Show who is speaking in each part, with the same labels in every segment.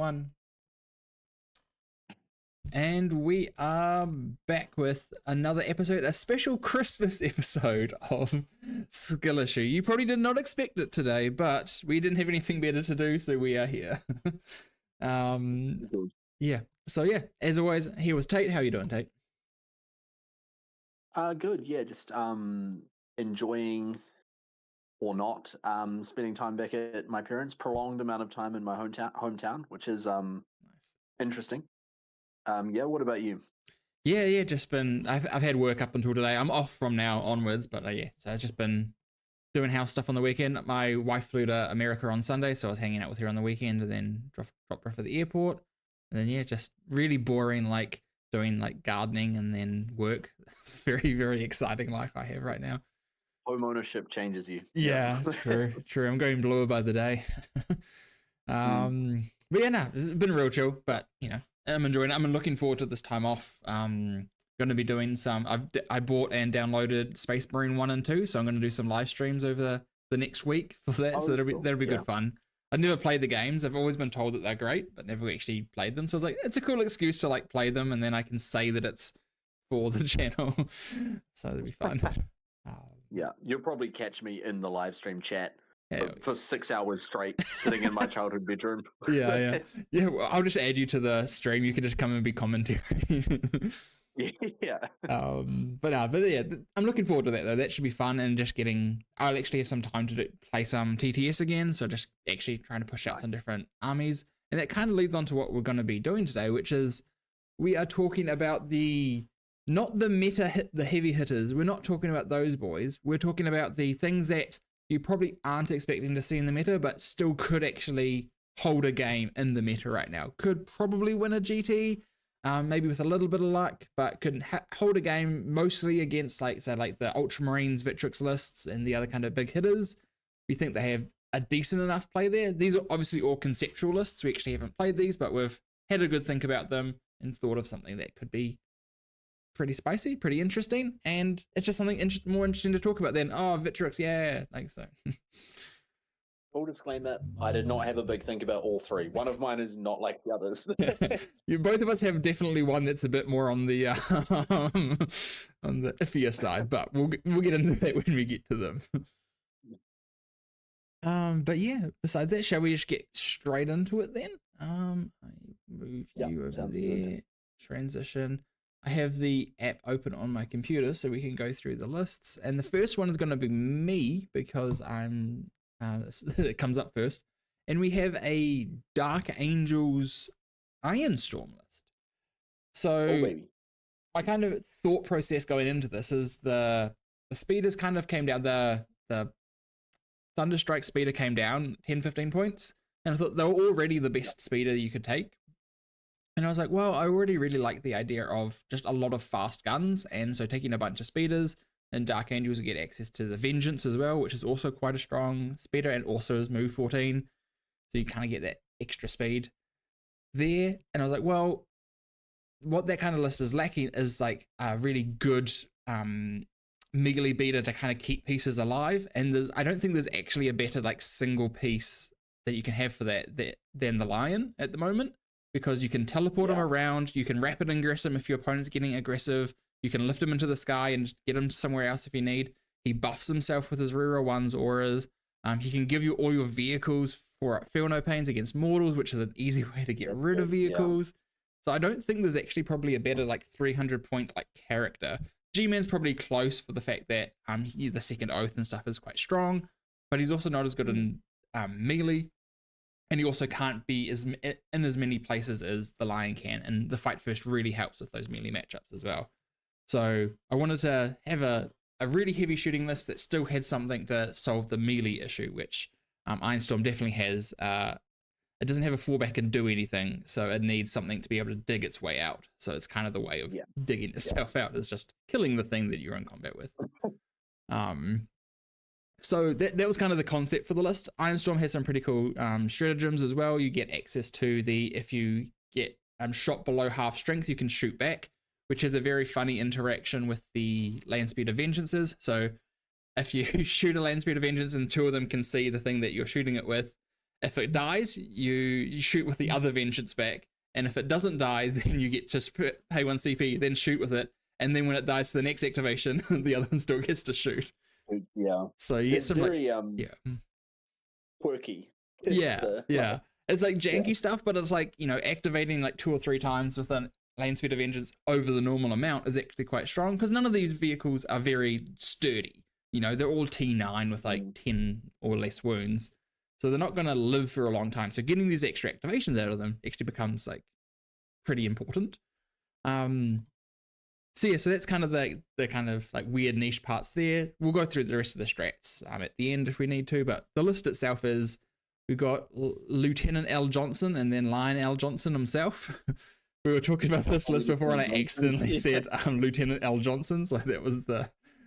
Speaker 1: 1. And we are back with another episode, a special Christmas episode of Skill Issue. You probably did not expect it today, but we didn't have anything better to do, so we are here. Yeah. So yeah, as always, here was Tate. How are you doing, Tate?
Speaker 2: Good. Yeah, just enjoying or not spending time back at my parents. Prolonged amount of time in my hometown, which is
Speaker 1: Nice.
Speaker 2: interesting. Yeah. What about you?
Speaker 1: Yeah. Just been. I've had work up until today. I'm off from now onwards, but yeah. So I've just been doing house stuff on the weekend. My wife flew to America on Sunday, so I was hanging out with her on the weekend, and then dropped her off at the airport. And then yeah, just really boring, like doing like gardening and then work. It's a very, very exciting life I have right now.
Speaker 2: Home ownership changes you.
Speaker 1: Yeah, true. I'm going bluer by the day. But yeah, no, it's been real chill. But you know, I'm enjoying it. I'm looking forward to this time off. Going to be doing some. I bought and downloaded Space Marine 1 and 2, so I'm going to do some live streams over the next week for that. So that'll be good fun. I've never played the games. I've always been told that they're great, but never actually played them. So I was like, it's a cool excuse to like play them, and then I can say that it's for the channel. So it'll be fun.
Speaker 2: Yeah, you'll probably catch me in the live stream chat
Speaker 1: Yeah.
Speaker 2: for 6 hours straight, sitting in my childhood bedroom.
Speaker 1: Yeah. Well, I'll just add you to the stream. You can just come and be commentary.
Speaker 2: Yeah.
Speaker 1: But yeah, I'm looking forward to that though. That should be fun, and just I'll actually have some time to play some TTS again. So just actually trying to push out some different armies, and that kind of leads on to what we're going to be doing today, which is we are talking about not the meta the heavy hitters. We're not talking about those boys. We're talking about the things that you probably aren't expecting to see in the meta, but still could actually hold a game in the meta right now. Could probably win a GT. Maybe with a little bit of luck, but could hold a game mostly against like the Ultramarines, Victrix lists, and the other kind of big hitters. We think they have a decent enough play there. These are obviously all conceptual lists. We actually haven't played these, but we've had a good think about them and thought of something that could be pretty spicy, pretty interesting, and it's just something more interesting to talk about than Victrix, yeah, like so.
Speaker 2: Full disclaimer, I did not have a big think about all three. One of mine is not like the others.
Speaker 1: Both of us have definitely one that's a bit more on the iffier side, but we'll get into that when we get to them. But yeah, besides that, shall we just get straight into it then? I move you over there. Good. Transition. I have the app open on my computer so we can go through the lists. And the first one is going to be me because it comes up first. And we have a Dark Angels Ironstorm list. So my kind of thought process going into this is the speeders kind of came down. The Thunderstrike speeder came down 10-15 points. And I thought they were already the best speeder you could take. And I was like, well, I already really like the idea of just a lot of fast guns. And so taking a bunch of speeders, and Dark Angels get access to the Vengeance as well, which is also quite a strong speeder and also is move 14. So you kind of get that extra speed there. And I was like, well, what that kind of list is lacking is like a really good melee beater to kind of keep pieces alive. And I don't think there's actually a better like single piece that you can have for that than the Lion at the moment. Because you can teleport him around, you can rapid ingress him if your opponent's getting aggressive, you can lift him into the sky and just get him somewhere else if you need. He buffs himself with his reroll ones auras. He can give you all your vehicles for Feel No Pains against mortals, which is an easy way to get rid of vehicles. So I don't think there's actually probably a better like 300 point like character. G-Man's probably close for the fact that the second oath and stuff is quite strong, but he's also not as good in melee. And he also can't be in as many places as the Lion can. And the Fight First really helps with those melee matchups as well. So I wanted to have a really heavy shooting list that still had something to solve the melee issue, which Ironstorm definitely has. It doesn't have a fallback and do anything, so it needs something to be able to dig its way out. So it's kind of the way of digging itself out is just killing the thing that you're in combat with. So that was kind of the concept for the list. Ironstorm has some pretty cool stratagems as well. You get access to if you get shot below half strength, you can shoot back, which is a very funny interaction with the Landspeeder Vengeances. So if you shoot a Landspeeder Vengeance and two of them can see the thing that you're shooting it with, If it dies, you shoot with the other vengeance back, and if it doesn't die, then you get to pay 1 CP, then shoot with it, and then when it dies to the next activation, the other one still gets to shoot.
Speaker 2: Yeah.
Speaker 1: So you get
Speaker 2: It's
Speaker 1: some
Speaker 2: very
Speaker 1: yeah.
Speaker 2: quirky.
Speaker 1: Yeah. It's like janky stuff, but it's like, activating like 2 or 3 times with a lane speed of vengeance over the normal amount is actually quite strong, because none of these vehicles are very sturdy. They're all T9 with like 10 or less wounds. So they're not going to live for a long time. So getting these extra activations out of them actually becomes like pretty important. So yeah, so that's kind of the kind of like weird niche parts there. We'll go through the rest of the strats at the end if we need to, but the list itself is, we've got Lieutenant L. Johnson and then Lion L. Johnson himself. We were talking about this list before and I accidentally said Lieutenant L. Johnson, so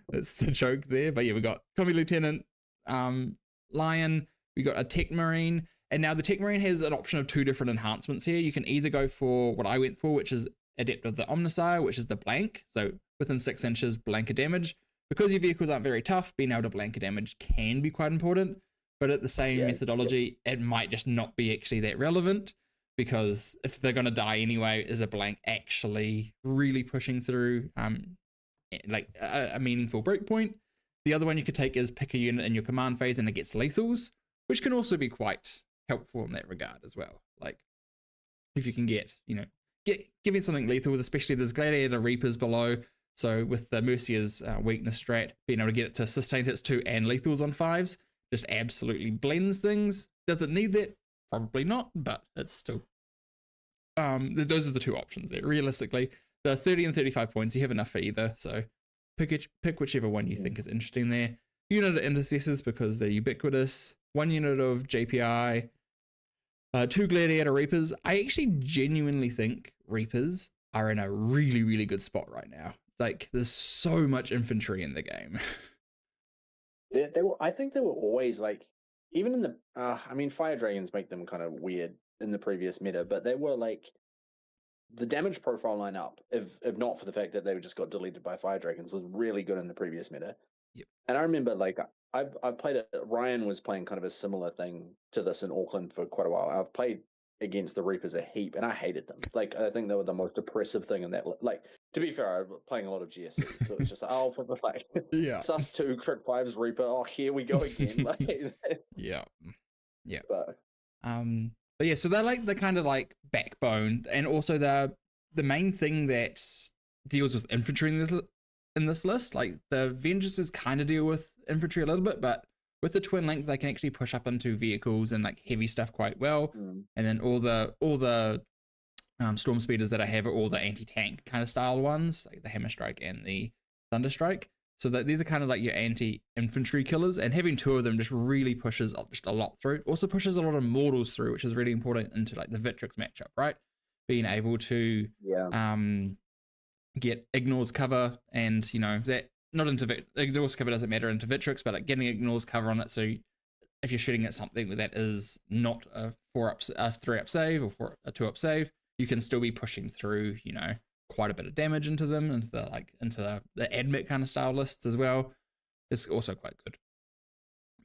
Speaker 1: that's the joke there. But yeah, we got Combi Lieutenant, Lion, we got a Tech Marine, and now the Tech Marine has an option of 2 different enhancements here. You can either go for what I went for, which is Adept of the Omnissiah, which is the blank, so within 6 inches blank damage. Because your vehicles aren't very tough, being able to blank damage can be quite important, but at the same methodology, it might just not be actually that relevant, because if they're going to die anyway, is a blank actually really pushing through like a meaningful breakpoint? The other one you could take is pick a unit in your command phase and it gets lethals, which can also be quite helpful in that regard as well. Like if you can giving something lethal, especially there's Gladiator Reapers below. So with the Mercia's weakness strat, being able to get it to sustained hits 2 and lethals on 5s just absolutely blends things. Does it need that? Probably not, but it's still those are the 2 options there. Realistically, the 30 and 35 points, you have enough for either, so pick whichever one you think is interesting there. Unit of Intercessors, because they're ubiquitous. 1 unit of JPI, 2 Gladiator Reapers. I actually genuinely think Reapers are in a really, really good spot right now. Like, there's so much infantry in the game.
Speaker 2: I think they were always like, even in the, Fire Dragons make them kind of weird in the previous meta, but they were like, the damage profile lineup, if not for the fact that they just got deleted by Fire Dragons, was really good in the previous meta.
Speaker 1: Yep.
Speaker 2: And I remember, like, I've played it. Ryan was playing kind of a similar thing to this in Auckland for quite a while. I've played against the Reapers a heap, and I hated them. Like, I think they were the most oppressive thing in that. Like, to be fair, I was playing a lot of GSC, so it's just like, for the sus 2 crit 5s Reaper. Oh, here we go again. Like,
Speaker 1: yeah.
Speaker 2: But
Speaker 1: yeah, so they're like the kind of like backbone, and also the main thing that deals with infantry in this list. Like the Vengeances kind of deal with infantry a little bit, but with the Twin Link, they can actually push up into vehicles and like heavy stuff quite well. And then all the Storm Speeders that I have are all the anti-tank kind of style ones, like the Hammer Strike and the Thunder Strike. So that these are kind of like your anti-infantry killers, and having 2 of them just really pushes just a lot through. Also pushes a lot of mortals through, which is really important into like the Victrix matchup, right? Being able to get Ignores cover, and that not into Ignores cover doesn't matter into Victrix, but like getting Ignores cover on it. So if you're shooting at something that is not a 3-up save or a 2-up save, you can still be pushing through, quite a bit of damage into them, into the admit kind of style lists as well. It's also quite good.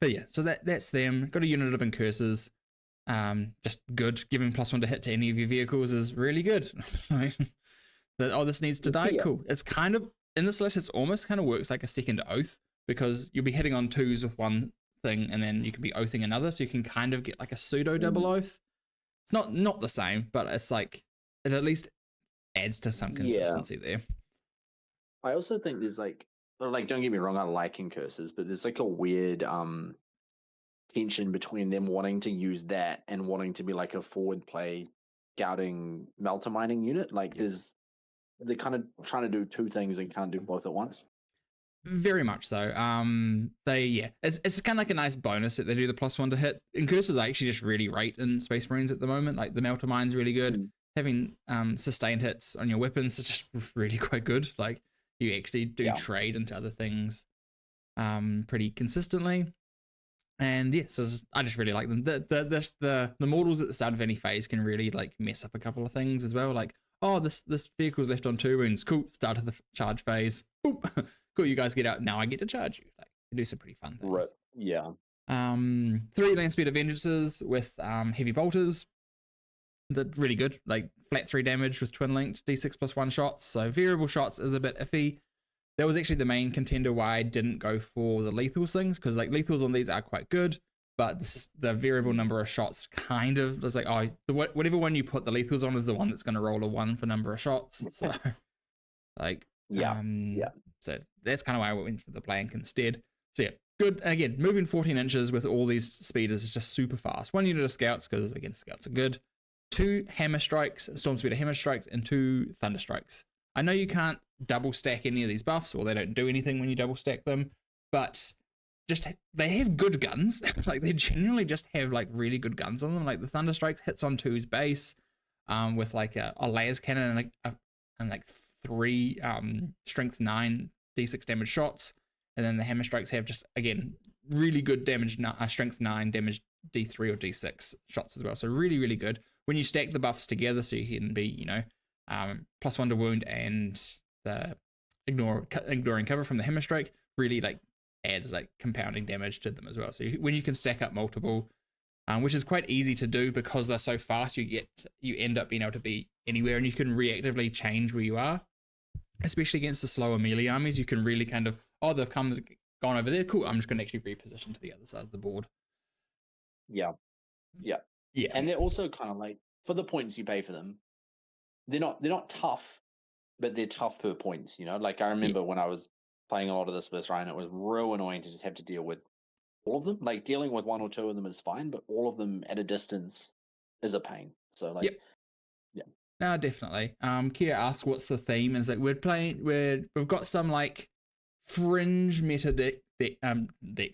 Speaker 1: But yeah, so that's them. Got a unit of Incursors. Just good. Giving +1 to hit to any of your vehicles is really good. This needs to die. Cool. It's kind of in this list. It's almost kind of works like a second oath, because you'll be hitting on 2s with one thing, and then you can be oathing another, so you can kind of get like a pseudo double oath. It's not the same, but it's like it at least adds to some consistency there.
Speaker 2: I also think there's like don't get me wrong, I like Incursors, but there's like a weird tension between them wanting to use that and wanting to be like a forward play scouting melter mining unit. Like they're kind of trying to do 2 things and can't do both at once.
Speaker 1: Very much so. It's kind of like a nice bonus that they do the +1 to hit. Incursors are actually just really great in Space Marines at the moment. Like the melter mine's really good. Having sustained hits on your weapons is just really quite good. Like you actually do trade into other things pretty consistently. And yeah, so I just really like them. The mortals at the start of any phase can really like mess up a couple of things as well. Like, oh, this vehicle's left on 2 wounds. Cool, start of the charge phase. Boop. Cool, you guys get out. Now I get to charge you. Like, you do some pretty fun things.
Speaker 2: Right. Yeah.
Speaker 1: Three land speed Avengeresses with heavy bolters. They're really good, like flat 3 damage with twin linked D6 plus 1 shots. So variable shots is a bit iffy. That was actually the main contender why I didn't go for the lethals things, because like lethals on these are quite good, but this is the variable number of shots kind of, it's like, oh, whatever one you put the lethals on is the one that's going to roll a 1 for number of shots. So like, so that's kind of why I went for the blank instead. So yeah, good. Again, moving 14 inches with all these speeders is just super fast. 1 unit of scouts, because again, scouts are good. 2 hammer strikes, storm speeder hammer strikes, and 2 thunder strikes. I know you can't double stack any of these buffs, or they don't do anything when you double stack them, but just they have good guns. Like they genuinely just have like really good guns on them. Like the thunder strikes hits on 2's base, with like a layers cannon and like 3 strength 9 d6 damage shots, and then the hammer strikes have just again really good damage, strength 9 damage d3 or d6 shots as well. So really good when you stack the buffs together. So you can be +1 to wound and the ignoring cover from the hammer strike really like adds like compounding damage to them as well. So when you can stack up multiple, which is quite easy to do because they're so fast, you end up being able to be anywhere, and you can reactively change where you are, especially against the slower melee armies. You can really kind of, oh, they've gone over there, cool, I'm just going to actually reposition to the other side of the board.
Speaker 2: Yeah, and they're also kind of like, for the points you pay for them, they're not tough, but they're tough per points, like I remember when I was playing a lot of this versus Ryan, it was real annoying to just have to deal with all of them. Like dealing with 1 or 2 of them is fine, but all of them at a distance is a pain. So like,
Speaker 1: no, definitely. Kia asks what's the theme, and it's like we've got some like fringe meta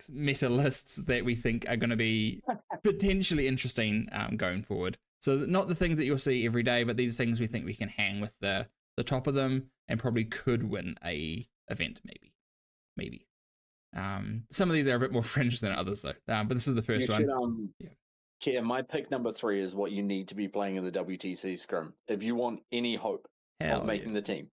Speaker 1: meta lists that we think are going to be potentially interesting going forward. So not the things that you'll see every day, but these things we think we can hang with the top of them and probably could win a event, maybe. Some of these are a bit more fringe than others though, but this is the first one.
Speaker 2: Kia, my pick number 3 is what you need to be playing in the WTC scrim if you want any hope of making the team.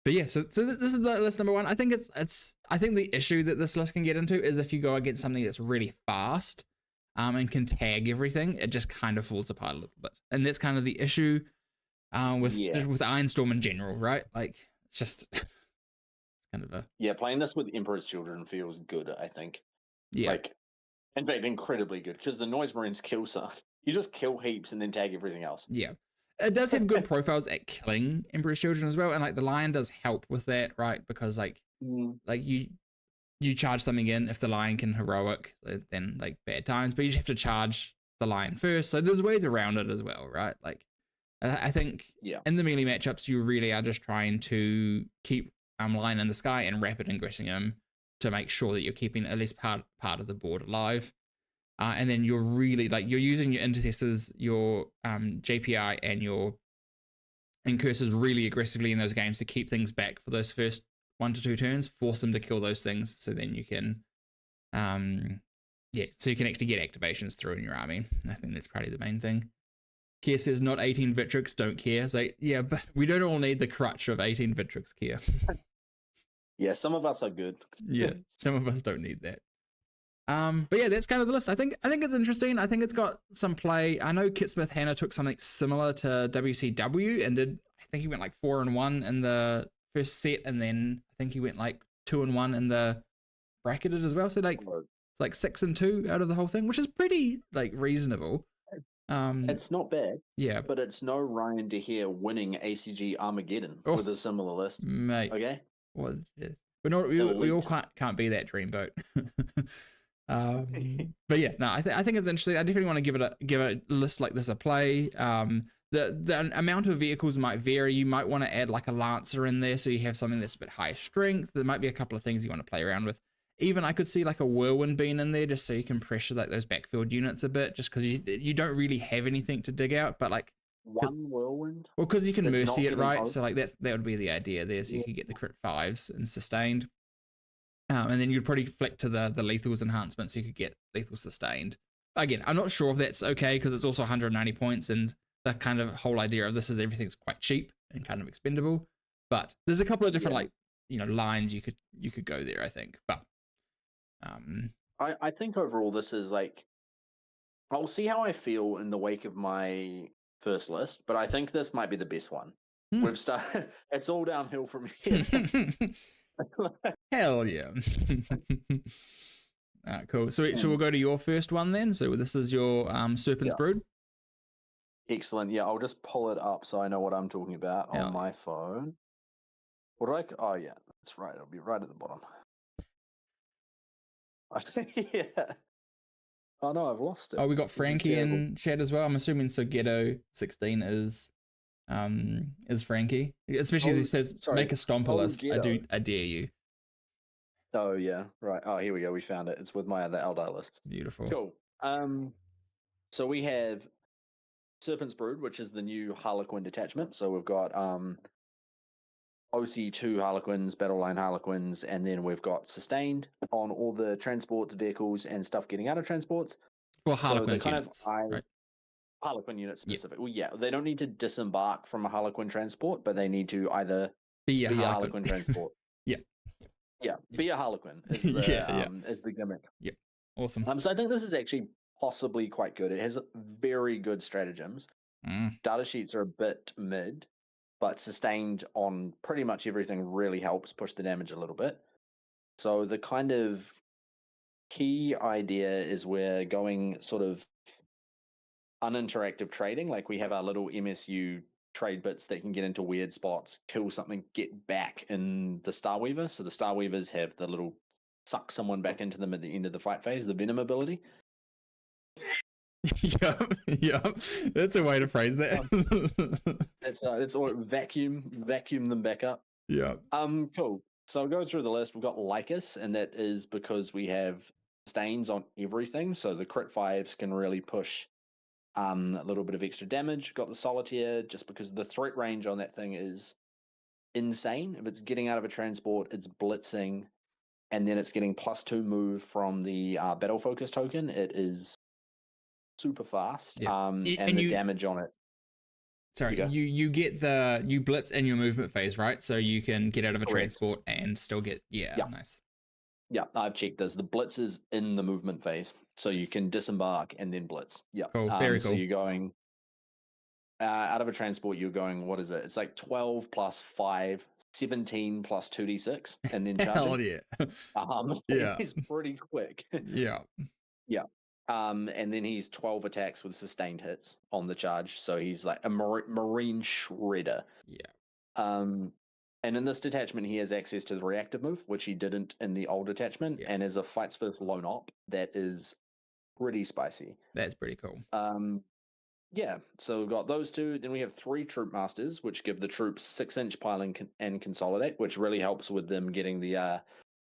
Speaker 1: But yeah, so this is list number 1. I think I think the issue that this list can get into is if you go against something that's really fast, and can tag everything, it just kind of falls apart a little bit, and that's kind of the issue with Ironstorm in general, right? Like it's just kind of
Speaker 2: playing this with Emperor's Children feels good, I think. Like, in fact, incredibly good, because the Noise Marines kill some. You just kill heaps and then tag everything else. Yeah.
Speaker 1: It does have good profiles at killing Emperor's Children as well, and like the Lion does help with that, right? Because like you charge something in, if the Lion can heroic, then like bad times, but you just have to charge the Lion first. So there's ways around it as well, right? Like I think in the melee matchups, you really are just trying to keep Lion in the sky and rapid ingressing him to make sure that you're keeping at least part of the board alive. And then you're really like, you're using your intercessors, your JPI and your incursors really aggressively in those games to keep things back for those first 1 to 2 turns, force them to kill those things, so then you can so you can actually get activations through in your army. I think that's probably the main thing. Kier says not 18 Victrix, don't care. It's like, yeah, but we don't all need the crutch of 18 Victrix, Kier.
Speaker 2: Yeah, some of us are good.
Speaker 1: Yeah, some of us don't need that. But yeah, that's kind of the list. I think it's interesting. I think it's got some play. I know Kit Smith Hanna took something similar to WCW and I think he went like 4-1 in the first set, and then I think he went like 2-1 in the bracketed as well. So like it's like 6-2 out of the whole thing, which is pretty like reasonable.
Speaker 2: It's not bad.
Speaker 1: Yeah.
Speaker 2: But it's no Ryan De Heer winning ACG Armageddon with a similar list.
Speaker 1: Mate.
Speaker 2: Okay.
Speaker 1: Well, we're not, we all can't be that dreamboat. But yeah, no, I think it's interesting. I definitely want to give a list like this a play. The amount of vehicles might vary. You might want to add like a Lancer in there so you have something that's a bit higher strength. There might be a couple of things you want to play around with. Even I could see like a Whirlwind being in there just so you can pressure like those backfield units a bit, just because you don't really have anything to dig out, but like
Speaker 2: one Whirlwind.
Speaker 1: Well, because you can mercy it, right? So like that would be the idea there. So you could get the crit 5s and sustained. And then you'd probably flick to the lethals enhancement so you could get lethal sustained. Again, I'm not sure if that's okay because it's also 190 points, and the kind of whole idea of this is everything's quite cheap and kind of expendable. But there's a couple of different like lines you could go there, I think. But
Speaker 2: I think overall this is like, I'll see how I feel in the wake of my first list, but I think this might be the best one. We've started. It's all downhill from here.
Speaker 1: Hell yeah. Cool. So we'll go to your first one then. So this is your Serpent's Brood.
Speaker 2: Excellent. Yeah, I'll just pull it up so I know what I'm talking about on my phone. What do I? Oh yeah, that's right. It'll be right at the bottom. Yeah. Oh no, I've lost it.
Speaker 1: Oh, we got Frankie in chat as well. I'm assuming so. Ghetto16 is Frankie, especially as he says, "Make a stomper list." I dare you.
Speaker 2: Oh yeah, right. Oh, here we go. We found it. It's with my other Eldar lists.
Speaker 1: Beautiful.
Speaker 2: Cool. So we have Serpent's Brood, which is the new Harlequin detachment. So we've got OC2 Harlequins, Battle Line Harlequins, and then we've got Sustained on all the transports, vehicles, and stuff getting out of transports.
Speaker 1: Well, Harlequin units, right?
Speaker 2: Harlequin units specific. Well, yeah, they don't need to disembark from a Harlequin transport, but they need to either be a Harlequin transport. Yeah, be a Harlequin is the gimmick.
Speaker 1: Yep, awesome.
Speaker 2: So I think this is actually possibly quite good. It has very good stratagems. Data sheets are a bit mid, but Sustained on pretty much everything really helps push the damage a little bit. So the kind of key idea is we're going sort of uninteractive trading. Like we have our little MSU trade bits that can get into weird spots, kill something, get back in the Starweaver. So the Starweavers have the little suck someone back into them at the end of the fight phase, the Venom ability.
Speaker 1: Yep. That's a way to phrase that.
Speaker 2: It's all vacuum them back up.
Speaker 1: Yeah.
Speaker 2: Cool. So I'll go through the list. We've got Lycus, and that is because we have stains on everything. So the crit 5s can really push a little bit of extra damage. Got the Solitaire, just because the threat range on that thing is insane. If it's getting out of a transport, it's blitzing, and then it's getting +2 move from the battle focus token. It is super fast. And the damage on it.
Speaker 1: Sorry, you get you blitz in your movement phase, right? So you can get out of a transport and still get nice.
Speaker 2: Yeah, I've checked this. The blitz is in the movement phase, so you can disembark and then blitz. Yeah,
Speaker 1: cool. Very cool.
Speaker 2: So you're going out of a transport. You're going, what is it? It's like 12 + 5, 17 + 2d6, and then charging.
Speaker 1: Hell yeah.
Speaker 2: He's pretty quick.
Speaker 1: Yeah.
Speaker 2: And then he's 12 attacks with sustained hits on the charge, so he's like a marine shredder.
Speaker 1: Yeah.
Speaker 2: And in this detachment, he has access to the reactive move, which he didn't in the old detachment, and as a fights first lone op, that is pretty spicy.
Speaker 1: That's pretty cool.
Speaker 2: So we've got those two. Then we have 3 troop masters, which give the troops 6-inch piling and consolidate, which really helps with them getting the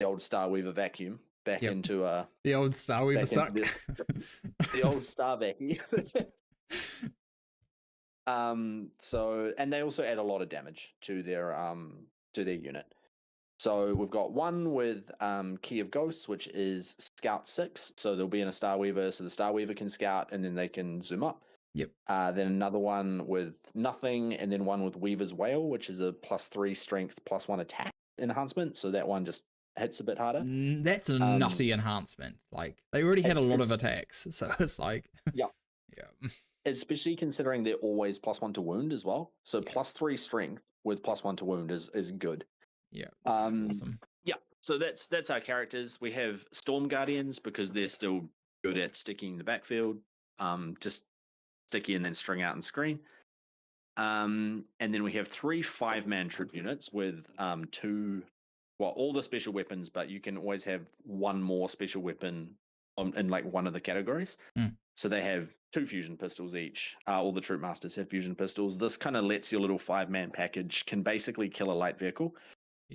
Speaker 2: old Starweaver vacuum back into
Speaker 1: the old Starweaver suck.
Speaker 2: The old Star vacuum. So, and they also add a lot of damage to their unit. So we've got one with Key of Ghosts, which is Scout 6. So they'll be in a Starweaver, so the Starweaver can scout and then they can zoom up.
Speaker 1: Yep.
Speaker 2: Then another one with nothing, and then one with Weaver's Wail, which is a +3 strength, +1 attack enhancement. So that one just hits a bit harder.
Speaker 1: That's a nutty enhancement. Like they already had a lot of attacks, so it's like yeah.
Speaker 2: Especially considering they're always +1 to wound as well. So +3 strength with +1 to wound is good.
Speaker 1: Yeah, that's awesome.
Speaker 2: Yeah, so that's our characters. We have Storm Guardians because they're still good at sticking in the backfield. Just sticky and then string out and screen. And then we have 3 5-man troop units with 2, all the special weapons, but you can always have one more special weapon in like one of the categories. So they have 2 fusion pistols each. All the troop masters have fusion pistols. This kind of lets your little 5-man package can basically kill a light vehicle.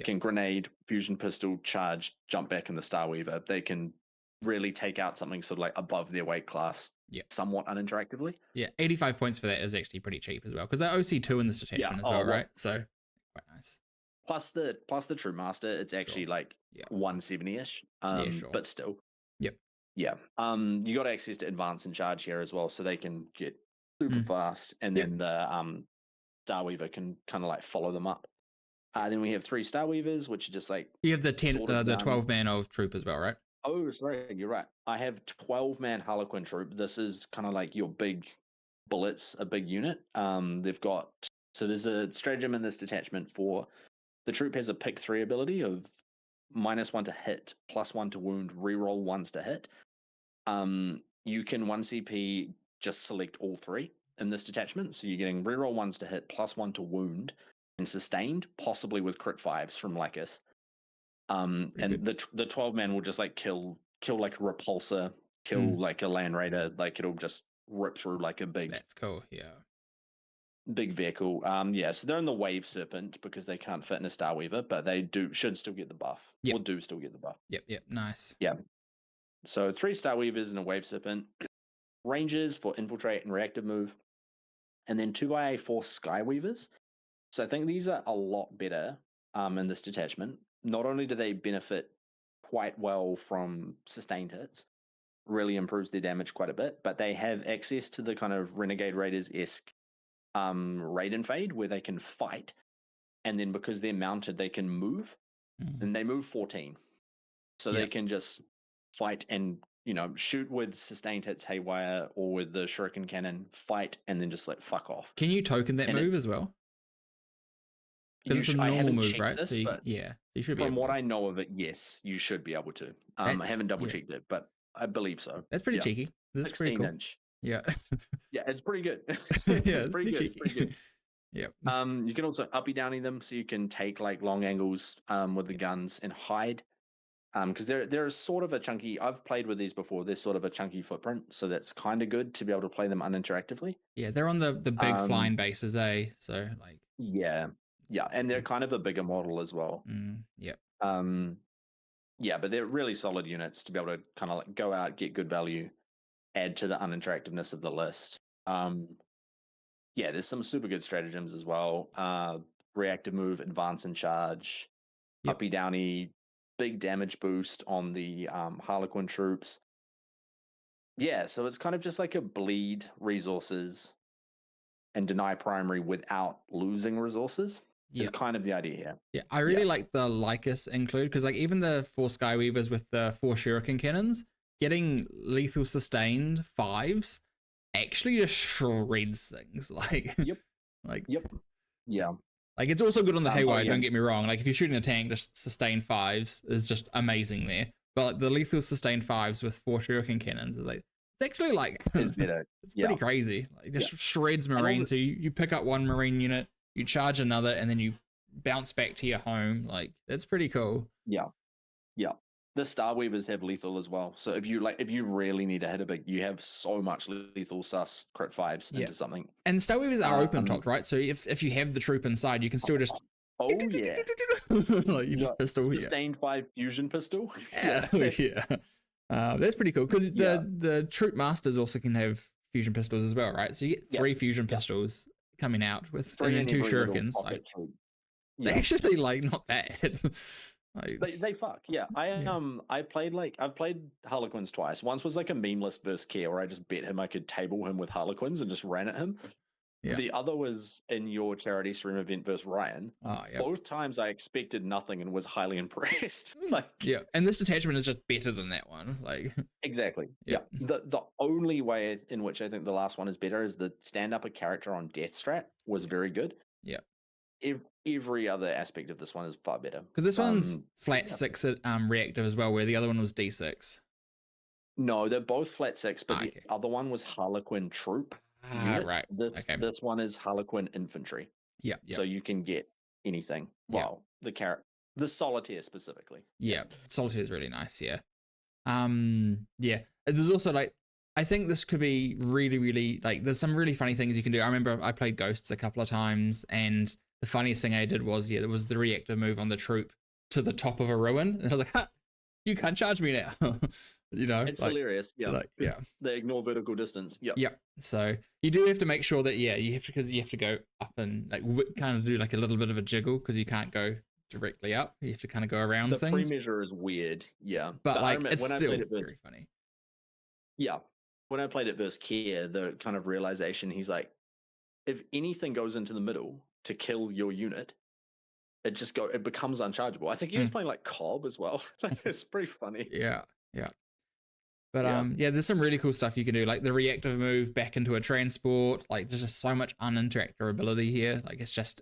Speaker 2: Can grenade, fusion pistol, charge, jump back in the Starweaver. They can really take out something sort of like above their weight class. Somewhat uninteractively.
Speaker 1: 85 points for that is actually pretty cheap as well because they're OC2 in this detachment as well, right? So quite nice.
Speaker 2: Plus the True Master, it's actually like 170-ish. But still. You got access to advance and charge here as well, so they can get super fast, and then the Starweaver can kind of like follow them up. Then we have 3 Star Weavers, which are just like
Speaker 1: You have the
Speaker 2: sort of
Speaker 1: the
Speaker 2: done.
Speaker 1: 12-man of troop as well, right?
Speaker 2: Oh, sorry, you're right. I have 12-man Harlequin troop. This is kind of like your big bullets, a big unit. They've got so there's a stratagem in this detachment for the troop has a pick 3 ability of -1 to hit, +1 to wound, reroll ones to hit. You can 1 CP just select all 3 in this detachment. So you're getting reroll ones to hit, +1 to wound, and sustained, possibly with crit 5s from Lycus. And the 12-man will just like kill like a repulsor, kill like a land raider, like it'll just rip through like a big
Speaker 1: That's cool. Yeah.
Speaker 2: big vehicle. Yeah, so they're in the Wave Serpent because they can't fit in a Star Weaver, but they should still get the buff.
Speaker 1: Yep.
Speaker 2: Or do still get the buff.
Speaker 1: Yep. Nice.
Speaker 2: Yeah. So 3 Star Weavers and a Wave Serpent. Rangers for infiltrate and reactive move. And then 2 IA4 Sky Weavers. So I think these are a lot better in this detachment. Not only do they benefit quite well from sustained hits, really improves their damage quite a bit, but they have access to the kind of Renegade Raiders-esque raid and fade where they can fight, and then because they're mounted, they can move, and they move 14. So they can just fight and, shoot with sustained hits haywire or with the shuriken cannon, fight, and then just fuck off.
Speaker 1: Can you token that move as well? Because it's a normal move, right?
Speaker 2: This,
Speaker 1: so you should be.
Speaker 2: From what I know of it, yes, you should be able to. I haven't double checked it, but I believe so.
Speaker 1: That's pretty cheeky. That's pretty cool.
Speaker 2: Inch.
Speaker 1: Yeah.
Speaker 2: Yeah, it's pretty good.
Speaker 1: Yeah,
Speaker 2: it's pretty good.
Speaker 1: cheeky.
Speaker 2: It's pretty good.
Speaker 1: Yep.
Speaker 2: You can also uppy downy them, so you can take like long angles with the guns and hide. Because they're sort of a chunky. I've played with these before. They're sort of a chunky footprint, so that's kind of good to be able to play them uninteractively.
Speaker 1: Yeah, they're on the big flying bases, eh? So like.
Speaker 2: Yeah, and they're kind of a bigger model as well.
Speaker 1: Yep.
Speaker 2: Yeah, but they're really solid units to be able to kind of go out, get good value, add to the uninteractiveness of the list. Yeah, there's some super good stratagems as well. Reactive move, advance and charge, uppy downy, big damage boost on the Harlequin troops. Yeah, so it's kind of just like a bleed resources and deny primary without losing resources. Is kind of the idea here.
Speaker 1: Yeah, I really like the Lycus include because like even the 4 Skyweavers with the 4 Shuriken cannons, getting lethal sustained 5s actually just shreds things.
Speaker 2: Yeah.
Speaker 1: Like it's also good on the haywire, don't get me wrong. Like if you're shooting a tank, just sustain 5s is just amazing there. But like the lethal sustained 5s with 4 Shuriken cannons is like it's actually like
Speaker 2: it's
Speaker 1: pretty crazy. Like just shreds Marines. So you pick up one Marine unit, you charge another, and then you bounce back to your home. Like that's pretty cool.
Speaker 2: Yeah. The Star Weavers have lethal as well. So if you really need to hit a big, you have so much lethal sus crit 5s into something.
Speaker 1: And Star Weavers are open topped, right? So if you have the troop inside, you can still just like you just pistol
Speaker 2: sustained 5 fusion pistol.
Speaker 1: That's pretty cool because the troop masters also can have fusion pistols as well, right? So you get 3 fusion pistols coming out with and then 2 shurikens. Like, they actually like not bad.
Speaker 2: They fuck. Yeah. I've played Harlequins twice. Once was like a meme list versus Care where I just bet him I could table him with Harlequins and just ran at him. The other was in your charity stream event versus Ryan. Both times I expected nothing and was highly impressed.
Speaker 1: And this detachment is just better than that one. Like
Speaker 2: exactly. The only way in which I think the last one is better is the stand up a character on Death Strat was very good. Every other aspect of this one is far better.
Speaker 1: Because this one's flat 6 reactive as well, where the other one was D6.
Speaker 2: No, they're both flat 6, but the other one was Harlequin troop.
Speaker 1: Right.
Speaker 2: This one is Harlequin infantry. So you can get anything. Well, the solitaire specifically.
Speaker 1: Solitaire is really nice. There's also like I think this could be really, really like there's some really funny things you can do. I remember I played Ghosts a couple of times, and the funniest thing I did was there was the reactive move on the troop to the top of a ruin, and I was like, ha, you can't charge me now.
Speaker 2: It's hilarious. They ignore vertical distance.
Speaker 1: So you do have to make sure that you have to go up and like kind of do like a little bit of a jiggle because you can't go directly up. You have to kind of go around things.
Speaker 2: The pre-measure is weird.
Speaker 1: But like it's still very funny.
Speaker 2: When I played it versus Kier, the kind of realization he's like, if anything goes into the middle to kill your unit, it becomes unchargeable. I think he was playing like Cobb as well. Like, it's pretty funny.
Speaker 1: Yeah, yeah. But
Speaker 2: Yeah.
Speaker 1: yeah, there's some really cool stuff you can do, like the reactive move back into a transport. Like there's just so much uninteractability here. Like it's just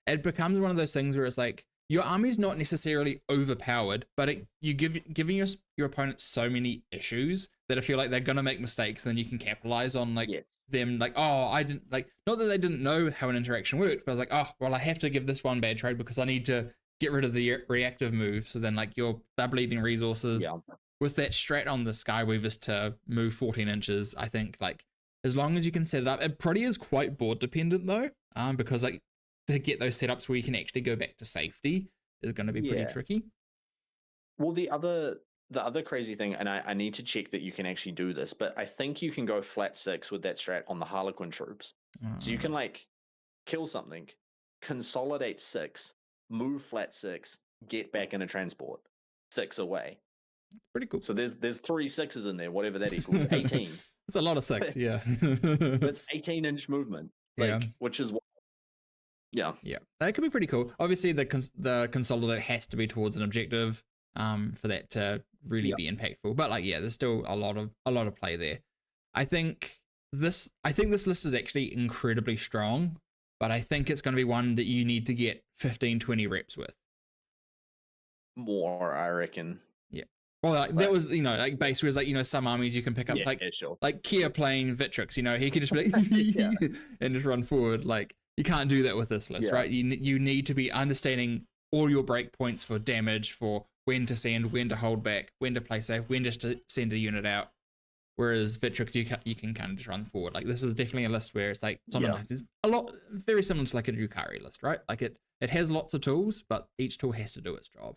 Speaker 1: it becomes one of those things where it's like your army's not necessarily overpowered, but you're giving your opponent so many issues that I feel like they're gonna make mistakes, and then you can capitalize on like them. Like, oh, I didn't like, not that they didn't know how an interaction worked, but I was like, oh, well, I have to give this one bad trade because I need to get rid of the reactive move. So then like they're bleeding resources.
Speaker 2: Yeah.
Speaker 1: With that strat on the Skyweavers to move 14 inches, I think like as long as you can set it up, it probably is quite board dependent though, because like to get those setups where you can actually go back to safety is going to be pretty tricky.
Speaker 2: Well, the other crazy thing, and I need to check that you can actually do this, but I think you can go flat 6 with that strat on the Harlequin troops. So you can like kill something, consolidate 6, move flat 6, get back in a transport 6 away.
Speaker 1: Pretty cool.
Speaker 2: So there's 3 6s in there, whatever that equals. 18.
Speaker 1: It's a lot of 6, yeah.
Speaker 2: That's 18-inch movement. Like, which is yeah.
Speaker 1: That could be pretty cool. Obviously the consolidate has to be towards an objective for that to really be impactful. But like there's still a lot of play there. I think this list is actually incredibly strong, but I think it's going to be one that you need to get 15-20 reps with.
Speaker 2: More, I reckon.
Speaker 1: Well, like, that was, like base where like, some armies you can pick up,
Speaker 2: sure.
Speaker 1: like Kia playing Vitrix, he could just be like, and just run forward. Like, you can't do that with this list, right? You need to be understanding all your breakpoints for damage, for when to send, when to hold back, when to play safe, when just to send a unit out. Whereas Vitrix, you can kind of just run forward. Like, this is definitely a list where it's like, it's a lot, very similar to like a Drukhari list, right? Like, it has lots of tools, but each tool has to do its job.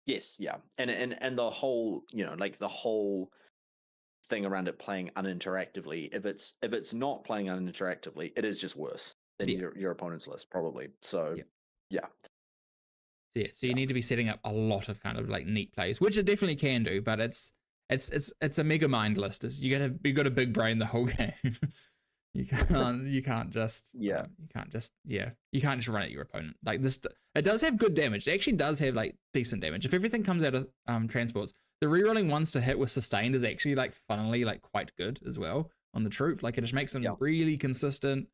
Speaker 2: Yes, yeah, and the whole, like the whole thing around it playing uninteractively. If it's not playing uninteractively, it is just worse than your opponent's list probably. So yeah.
Speaker 1: So you need to be setting up a lot of kind of like neat plays, which it definitely can do, but it's a mega mind list. You got a big brain the whole game. You can't just run at your opponent like this. It does have good damage. It actually does have like decent damage. If everything comes out of transports, the rerolling ones to hit with sustained is actually like funnily like quite good as well on the troop. Like it just makes them really consistent.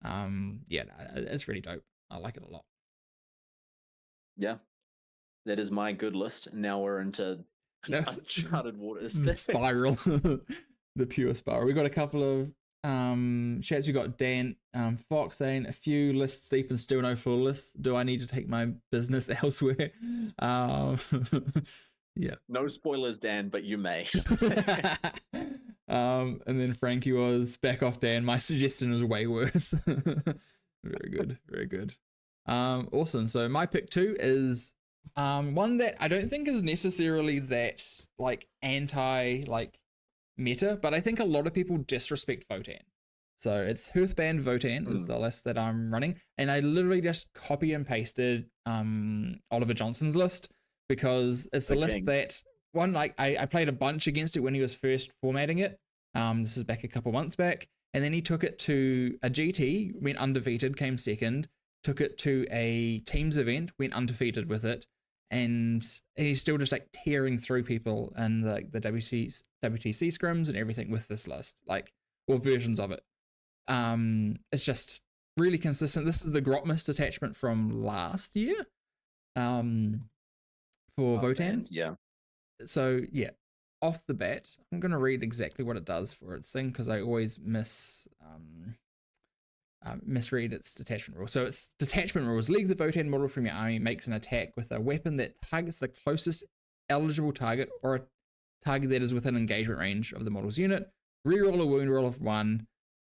Speaker 1: It's really dope. I like it a lot.
Speaker 2: Yeah, that is my good list. Now we're into uncharted waters.
Speaker 1: Spiral, the pure spiral. We got a couple of chats. We got Dan Fox saying a few lists deep and still no full lists. Do I need to take my business elsewhere?
Speaker 2: No spoilers, Dan, but you may.
Speaker 1: And then Frankie was back off, Dan. My suggestion is way worse. Very good. Awesome. So my pick 2 is one that I don't think is necessarily that like anti like meta, but I think a lot of people disrespect Votann. So it's Hearthband Votann is the list that I'm running, and I literally just copy and pasted Oliver Johnson's list because it's the list that one, like I played a bunch against it when he was first formatting it. This is back a couple months back, and then he took it to a GT, went undefeated, came second, took it to a teams event, went undefeated with it, and he's still just like tearing through people and like the WTC scrims and everything with this list, like, or versions of it. It's just really consistent. This is the Grotmist attachment from last year for Votann.
Speaker 2: Yeah.
Speaker 1: So yeah, off the bat, I'm going to read exactly what it does for its thing because I always misread its detachment rule. So its detachment rules: leagues a Votann model from your army, makes an attack with a weapon that targets the closest eligible target or a target that is within engagement range of the model's unit. Reroll a wound roll of 1.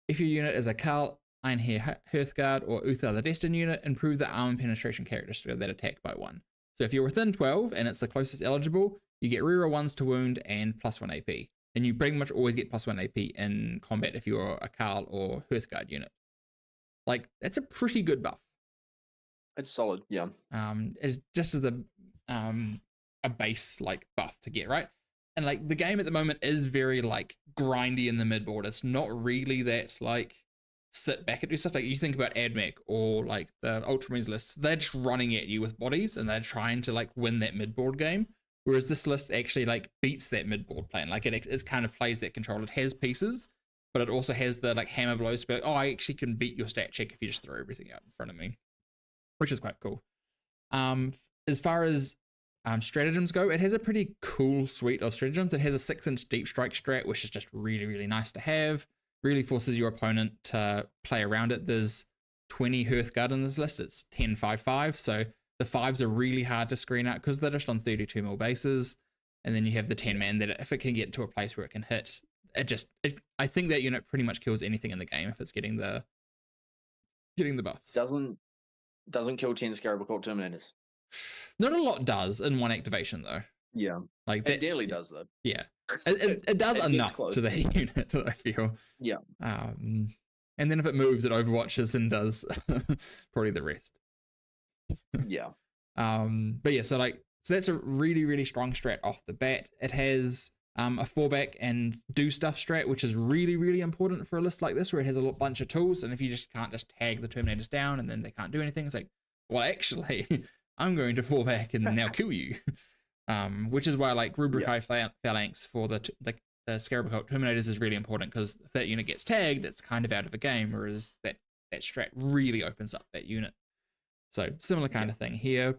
Speaker 1: If your unit is a Karl, Ironhair Hearthguard, or Uther the Destined unit, improve the arm and penetration characteristic of that attack by 1. So if you're within 12 and it's the closest eligible, you get reroll 1s to wound and +1 AP. And you pretty much always get +1 AP in combat if you're a Karl or Hearthguard unit. Like, that's a pretty good buff.
Speaker 2: It's solid, yeah.
Speaker 1: It's just as a base like buff to get, right? And like the game at the moment is very like grindy in the midboard. It's not really that like sit back and do stuff. Like you think about AdMech or like the Ultramarines lists, they're just running at you with bodies and they're trying to like win that mid-board game. Whereas this list actually like beats that mid-board plan. Like it kind of plays that control. It has pieces, but it also has the like hammer blows. But oh, I actually can beat your stat check if you just throw everything out in front of me, which is quite cool. As far as stratagems go, it has a pretty cool suite of stratagems. It has a 6-inch deep strike strat, which is just really, really nice to have. Really forces your opponent to play around it. There's 20 Hearthguard in this list. It's 10-5-5. So the 5s are really hard to screen out because they're just on 32 mil bases. And then you have the 10-man that if it can get to a place where it can hit, I think that unit pretty much kills anything in the game if it's getting the buffs.
Speaker 2: Doesn't kill 10 Scarab Occult Terminators.
Speaker 1: Not a lot does in one activation though.
Speaker 2: Yeah.
Speaker 1: Like
Speaker 2: it daily does though.
Speaker 1: Yeah. It does enough to the unit, I feel.
Speaker 2: Yeah.
Speaker 1: And then if it moves, it overwatches and does probably the rest.
Speaker 2: Yeah.
Speaker 1: But yeah, so that's a really, really strong strat off the bat. It has a fallback and do stuff strat, which is really, really important for a list like this, where it has a bunch of tools, and if you just can't just tag the Terminators down and then they can't do anything, it's like, well, actually, I'm going to fall back and now kill you. Which is why like Rubricai Phalanx for the Scarab Occult Terminators is really important, because if that unit gets tagged, it's kind of out of the game, whereas that strat really opens up that unit. So similar kind of thing here.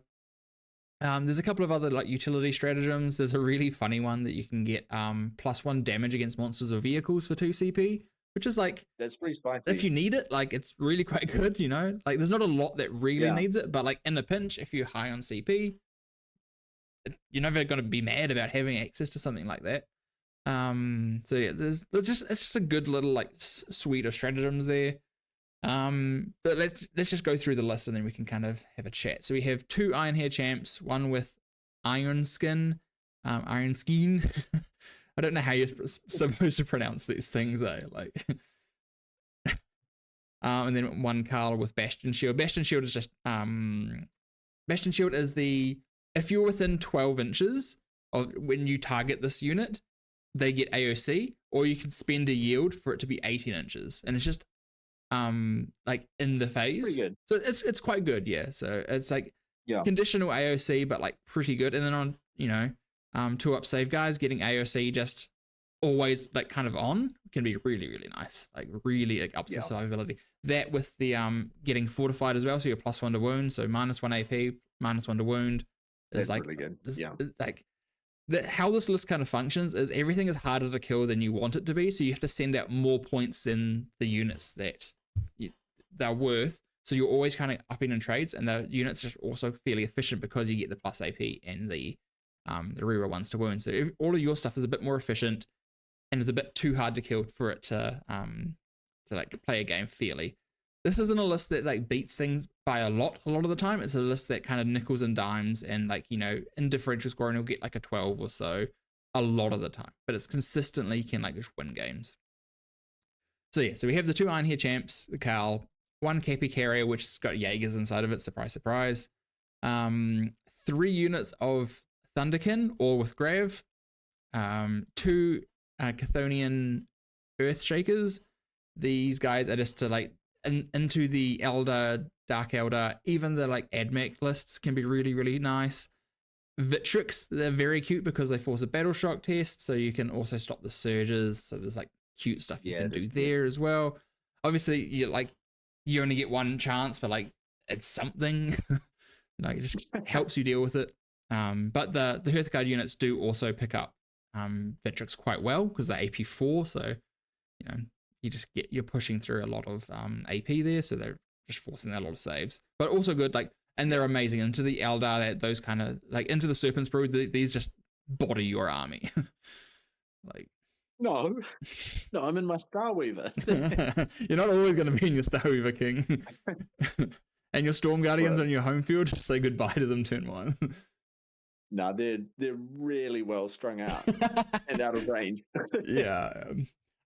Speaker 1: There's a couple of other like utility stratagems. There's a really funny one that you can get +1 damage against monsters or vehicles for 2 CP, which is like,
Speaker 2: that's pretty spicy.
Speaker 1: If you need it, like it's really quite good, you know? Like there's not a lot that really needs it, but like in a pinch, if you're high on CP, you're never going to be mad about having access to something like that. So yeah, it's just a good little like suite of stratagems there. But let's just go through the list and then we can kind of have a chat. So we have 2 Iron Hair champs, one with Iron Skin. I don't know how you're supposed to pronounce these things, like. And then 1 Carl with Bastion Shield. Bastion Shield is just Bastion Shield is if you're within 12 inches of when you target this unit, they get AOC, or you can spend a yield for it to be 18 inches, and it's just like in the phase.
Speaker 2: Pretty good.
Speaker 1: So it's quite good, yeah. So it's like conditional AOC, but like pretty good. And then on 2-up save guys, getting AOC just always like kind of on can be really, really nice. Like really like ups the survivability. That with the getting fortified as well, so you're +1 to wound, so -1 AP, -1 to wound. Is like
Speaker 2: really good.
Speaker 1: Like how this list kind of functions is everything is harder to kill than you want it to be, so you have to send out more points than the units that they're worth. So you're always kind of upping in trades, and the units are also fairly efficient because you get the plus AP and the reroll 1s to wound. So all of your stuff is a bit more efficient, and it's a bit too hard to kill for it to like play a game fairly. This isn't a list that like beats things by a lot of the time. It's a list that kind of nickels and dimes, and like, in differential scoring you'll get like a 12 or so a lot of the time, but it's consistently can like just win games. So yeah, so we have the 2 Iron Hair champs, the Carl, 1 Cappy carrier which's got Jaegers inside of it, surprise surprise, 3 units of Thunderkin or with Grav, 2 Chthonian Earthshakers. These guys are just to like into the Elder, Dark Elder, even the like AdMech lists can be really, really nice. Victrix, they're very cute because they force a battle shock test, so you can also stop the surges. So there's like cute stuff you can do there as well. Obviously, you only get 1 chance, but like it's something. Like it just helps you deal with it. But the Hearthguard units do also pick up Victrix quite well because they're AP4, so you're pushing through a lot of AP there, so they're just forcing a lot of saves. But also good, like, and they're amazing into the Eldar, those kind of like into the Serpent's Brood. These just body your army. Like,
Speaker 2: no, I'm in my Starweaver.
Speaker 1: You're not always going to be in your Starweaver, King. And your Storm Guardians on your home field, just say goodbye to them turn 1.
Speaker 2: No, they're really well strung out and out of range.
Speaker 1: Yeah.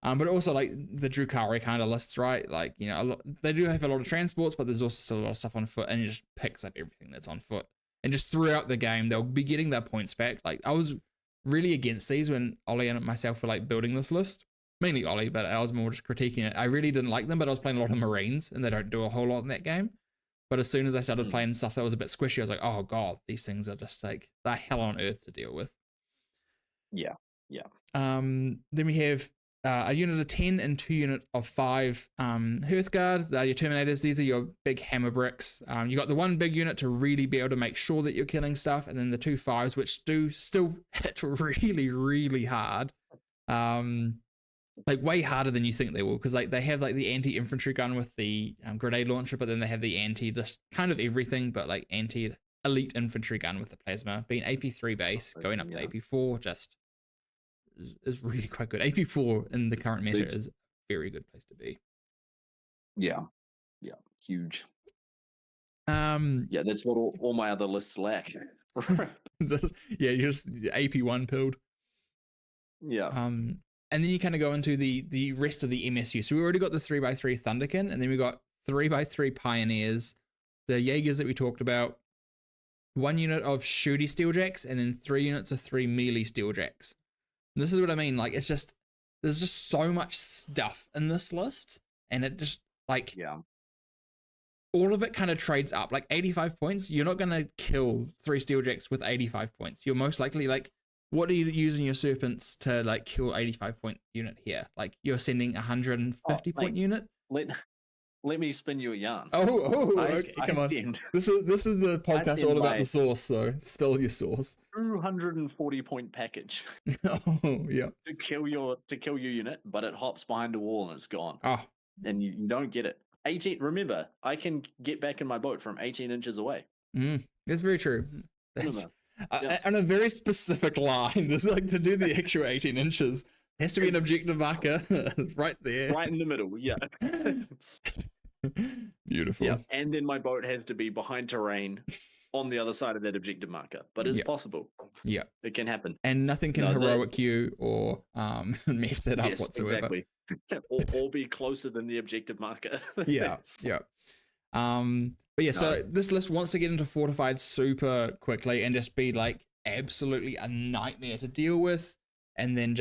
Speaker 1: But also like the Drukhari kind of lists, right? Like, they do have a lot of transports, but there's also still a lot of stuff on foot, and it just picks up everything that's on foot. And just throughout the game, they'll be getting their points back. Like, I was really against these when Ollie and myself were like building this list, mainly Ollie, but I was more just critiquing it. I really didn't like them, but I was playing a lot of Marines, and they don't do a whole lot in that game. But as soon as I started playing stuff that was a bit squishy, I was like, oh god, these things are just like they're hell on earth to deal with.
Speaker 2: Yeah.
Speaker 1: Then we have a unit of 10 and 2 unit of 5 Hearthguard. They're your Terminators. These are your big hammer bricks. You got the one big unit to really be able to make sure that you're killing stuff, and then the 2 5s, which do still hit really, really hard. Like way harder than you think they will, because like they have like the anti-infantry gun with the grenade launcher, but then they have the anti just kind of everything, but like anti-elite infantry gun with the plasma. Being AP3 base, going up to AP4 just is really quite good. AP4 in the current meta is a very good place to be.
Speaker 2: Yeah, huge. Yeah, that's what all my other lists lack.
Speaker 1: You're just AP1 pilled.
Speaker 2: Yeah.
Speaker 1: And then you kind of go into the rest of the MSU. So we already got the 3x3 Thunderkin, and then we got 3x3 Pioneers, the Jaegers that we talked about, 1 unit of shooty Steeljacks, and then 3 units of 3 melee Steeljacks. And this is what I mean. Like, it's just, there's just so much stuff in this list, and it just, like, all of it kind of trades up. Like, 85 points, you're not going to kill 3 Steeljacks with 85 points. You're most likely, like, what are you using your Serpents to, like, kill 85 point unit here? Like, you're sending 150 point unit?
Speaker 2: Let me spin you a yarn.
Speaker 1: Okay, come on. This is the podcast all about the source, so spill your source.
Speaker 2: 240 point package.
Speaker 1: Oh, yeah.
Speaker 2: To kill your unit, but it hops behind a wall and it's gone.
Speaker 1: Oh.
Speaker 2: And you don't get it. 18. Remember, I can get back in my boat from 18 inches away.
Speaker 1: That's very true. On a very specific line. There's like to do the extra 18 inches. Has to be an objective marker right there.
Speaker 2: Right in the middle, yeah.
Speaker 1: Beautiful.
Speaker 2: Yeah, and then my boat has to be behind terrain on the other side of that objective marker. But it's possible. Yeah. It can happen.
Speaker 1: And nothing can heroic you or mess that up whatsoever.
Speaker 2: Exactly. or be closer than the objective marker.
Speaker 1: Yeah. But yeah, so this list wants to get into fortified super quickly and just be like absolutely a nightmare to deal with. And then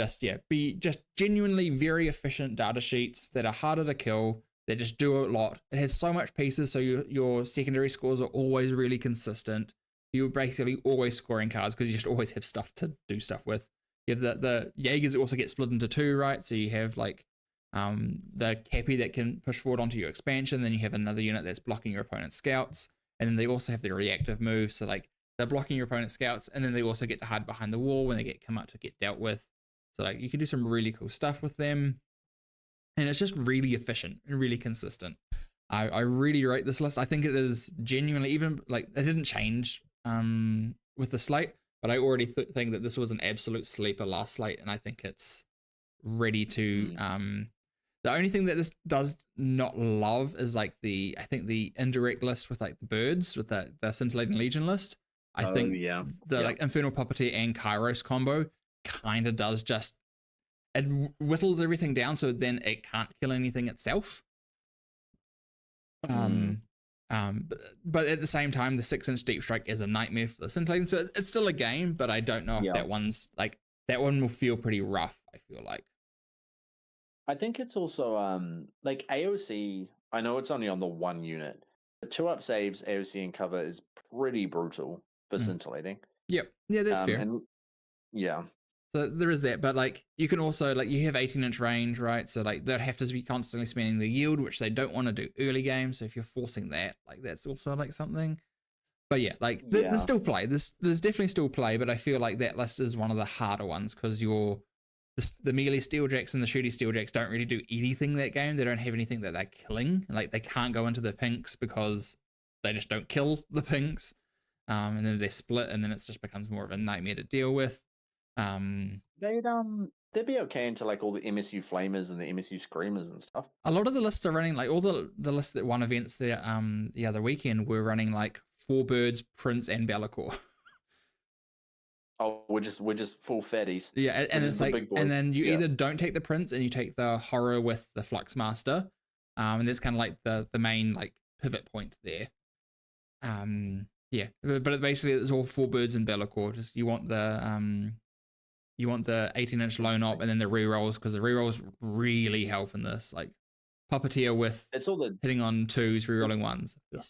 Speaker 1: be just genuinely very efficient data sheets that are harder to kill, that just do a lot. It has so much pieces, so your secondary scores are always really consistent. You're basically always scoring cards because you just always have stuff to do stuff with. You have the Jaegers also get split into 2, right? So you have like the Cappy that can push forward onto your expansion, then you have another unit that's blocking your opponent's scouts, and then they also have their reactive moves, so like they're blocking your opponent's scouts, and then they also get to hide behind the wall when they come out to get dealt with. So like you can do some really cool stuff with them, and it's just really efficient and really consistent. I really rate this list. I think it is genuinely, even like it didn't change with the slate, but I already think that this was an absolute sleeper last slate, and I think it's ready to the only thing that this does not love is like the indirect list with like the birds with the Scintillating Legion list. I think the like Infernal Puppeteer and Kairos combo kind of does just, it whittles everything down so then it can't kill anything itself. But at the same time, the 6-inch Deep Strike is a nightmare for the Scintillating, so it's still a game, but I don't know if that one's like, that one will feel pretty rough, I feel like.
Speaker 2: I think it's also like AOC, I know it's only on the 1 unit, but 2-up saves, AOC and cover is pretty brutal for Scintillating.
Speaker 1: Yep. Yeah, that's fair.
Speaker 2: And
Speaker 1: so there is that, but like you can also like you have 18-inch range, right? So like they'd have to be constantly spending the yield, which they don't want to do early game. So if you're forcing that, like that's also like something. But yeah, like there's still play. There's definitely still play, but I feel like that list is one of the harder ones because the melee Steeljacks and the shooty Steeljacks don't really do anything that game. They don't have anything that they're killing. Like they can't go into the pinks because they just don't kill the pinks. And then they split, and then it just becomes more of a nightmare to deal with.
Speaker 2: They'd be okay into like all the MSU Flamers and the MSU Screamers and stuff.
Speaker 1: A lot of the lists are running like all the lists that won events there the other weekend were running like 4 birds, Prince, and Be'lakor.
Speaker 2: Oh, we're just full fatties.
Speaker 1: Yeah, and it's like, and then you either don't take the Prince and you take the Horror with the Flux Master, and that's kind of like the main like pivot point there. Yeah, but basically it's all 4 birds and Be'lakor. Just you want the you want the 18-inch lone op and then the rerolls, because the rerolls really help in this. Like Puppeteer with
Speaker 2: It's all
Speaker 1: hitting on 2s, rerolling 1s. Ugh.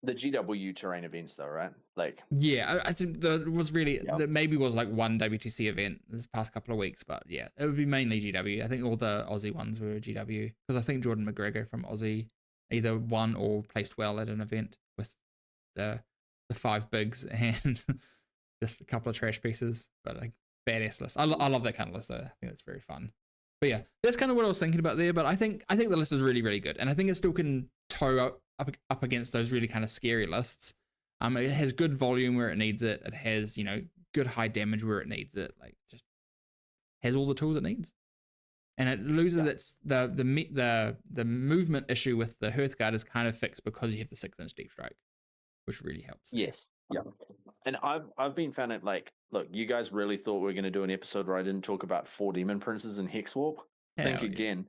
Speaker 2: the GW terrain events, though, right? Like,
Speaker 1: Yeah, I think there was really, there maybe was like one WTC event this past couple of weeks, but yeah, it would be mainly GW. I think all the Aussie ones were GW, because I think Jordan McGregor from Aussie either won or placed well at an event with the 5 bigs and just a couple of trash pieces, but like badass list. I love that kind of list though. I think that's very fun. But yeah, that's kind of what I was thinking about there. But I think the list is really, really good, and I think it still can toe up against those really kind of scary lists. It has good volume where it needs it. It has, you know, good high damage where it needs it. Like, just has all the tools it needs, and it loses its the movement issue with the Hearthguard is kind of fixed because you have the 6-inch deep strike, which really helps.
Speaker 2: Yes, yeah. And I've been found it like, look, you guys really thought we were going to do an episode where I didn't talk about 4 Demon Princes and Hex Warp. Think again.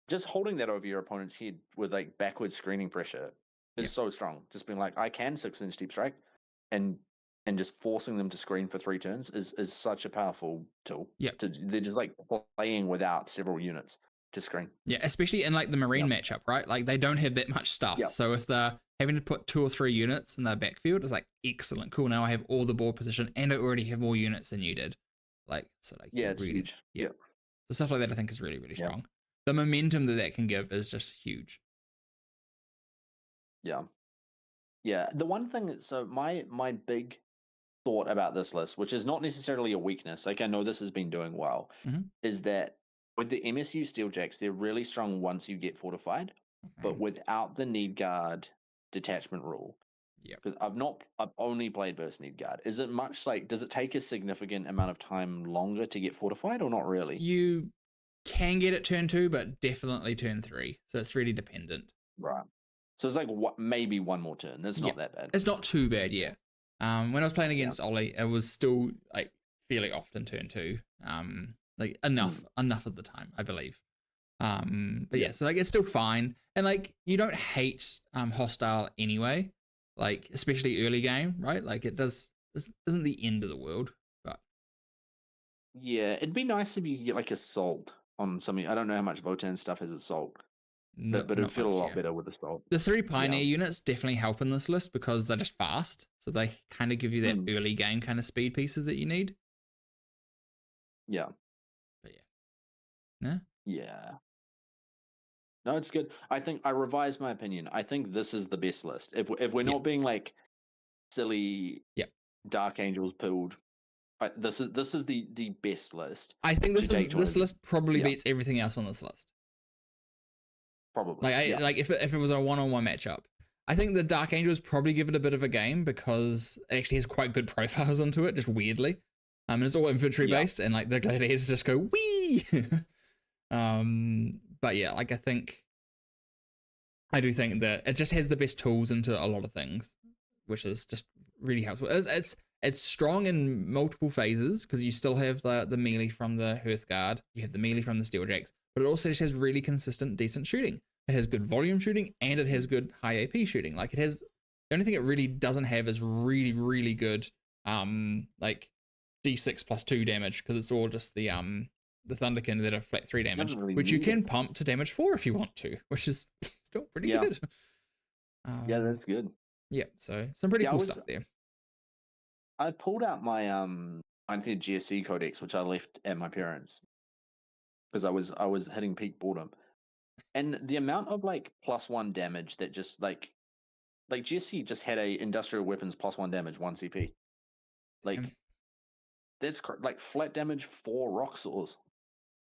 Speaker 2: Just holding that over your opponent's head with like backward screening pressure is so strong. Just being like, I can 6-inch deep strike, and just forcing them to screen for 3 turns is such a powerful tool. Yeah, they're just like playing without several units to screen. Yeah, especially in like the Marine matchup, right? Like they don't have that much stuff. So if they're having to put 2 or 3 units in their backfield, it's like, excellent, cool. Now I have all the board position, and I already have more units than you did. Like, so like, it's really huge. Yeah. So stuff like that I think is really, really strong. The momentum that can give is just huge. Yeah. Yeah. The one thing, so my big thought about this list, which is not necessarily a weakness, like I know this has been doing well, is that with the MSU Steeljacks, they're really strong once you get fortified, but without the Need Guard detachment rule. Yeah. Because I've only played versus Need Guard. Is it much like, does it take a significant amount of time longer to get fortified or not really? You can get it turn 2, but definitely turn 3. So it's really dependent. Right. So it's like maybe one more turn. It's not that bad. It's not too bad, yeah. When I was playing against Ollie, it was still like fairly often turn 2. Like enough of the time, I believe. But yeah, so like it's still fine. And like you don't hate hostile anyway. Like especially early game, right? Like this isn't the end of the world, but yeah, it'd be nice if you could get like assault on something. I don't know how much Votann stuff has assault. But it'd feel a lot better with assault. The 3 Pioneer units definitely help in this list because they're just fast. So they kind of give you that early game kind of speed pieces that you need. Yeah. But yeah. Yeah. No, it's good. I think I revised my opinion. I think this is the best list. If we're not being like silly Dark Angels pulled, this is the best list. I think this list probably beats everything else on this list. Probably. Like if it was a one-on-one matchup, I think the Dark Angels probably give it a bit of a game because it actually has quite good profiles onto it, just weirdly. And it's all infantry based, and like the gladiators just go wee. But yeah, like I do think that it just has the best tools into a lot of things, which is just really helpful. It's strong in multiple phases because you still have the melee from the Hearthguard, you have the melee from the Steeljacks, but it also just has really consistent, decent shooting. It has good volume shooting and it has good high AP shooting. Like it has, the only thing it really doesn't have is really, really good, like D6 plus 2 damage because it's all just the Thunderkin that are flat 3 damage, really which you can pump to damage 4 if you want to, which is still pretty good. Yeah, that's good. Yeah, so some pretty cool stuff there. I pulled out my 19th GSC Codex, which I left at my parents because I was hitting peak boredom, and the amount of like +1 damage that just like GSC just had a industrial weapons +1 damage 1 CP, like that's like flat damage 4 rock saws.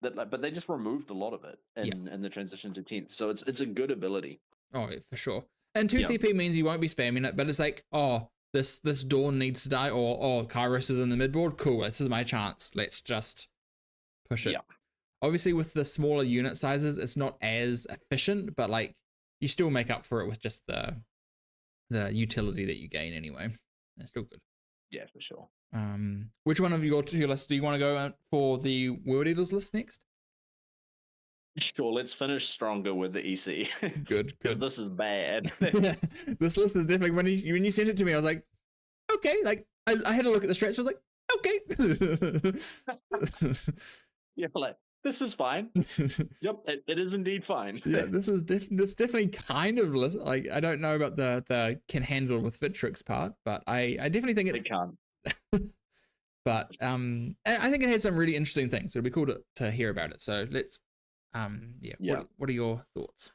Speaker 2: That but they just removed a lot of it in the transition to 10th, so it's a good ability. Oh, yeah, for sure. And 2 CP means you won't be spamming it, but it's like, oh, this Dawn needs to die, or oh, Kairos is in the midboard. Cool, this is my chance. Let's just push it. Yeah. Obviously, with the smaller unit sizes, it's not as efficient, but like you still make up for it with just the utility that you gain anyway. It's still good. Yeah, for sure. Which one of your 2 lists do you want to go for the World Eaters list next? Sure, let's finish stronger with the EC. Good, because this is bad. This list is definitely when you sent it to me, I was like, okay, like I had a look at the strats. I was like,
Speaker 1: Okay.
Speaker 2: Yeah, like this is fine. Yep, it is indeed fine.
Speaker 1: Yeah, this definitely kind of like, I don't know about the can handle with Vitrix part, but I definitely think
Speaker 2: They can't.
Speaker 1: but I think it had some really interesting things. It'll be cool to hear about it. So let's yeah.
Speaker 2: Yeah.
Speaker 1: What are your thoughts?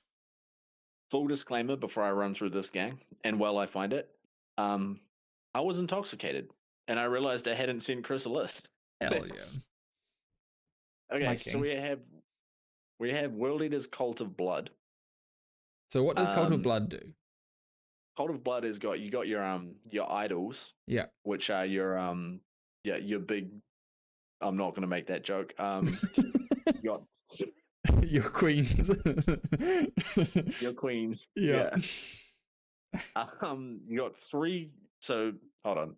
Speaker 2: Full disclaimer before I run through this gang, and while I find it, I was intoxicated, and I realized I hadn't sent Chris a list.
Speaker 1: Hell yeah.
Speaker 2: Okay, so we have World Eater's Cult of Blood.
Speaker 1: So what does Cult of Blood do?
Speaker 2: Cult of Blood has got your idols.
Speaker 1: Yeah.
Speaker 2: Which are your big. I'm not going to make that joke. You got
Speaker 1: your queens.
Speaker 2: your queens.
Speaker 1: Yeah.
Speaker 2: You got 3. So hold on.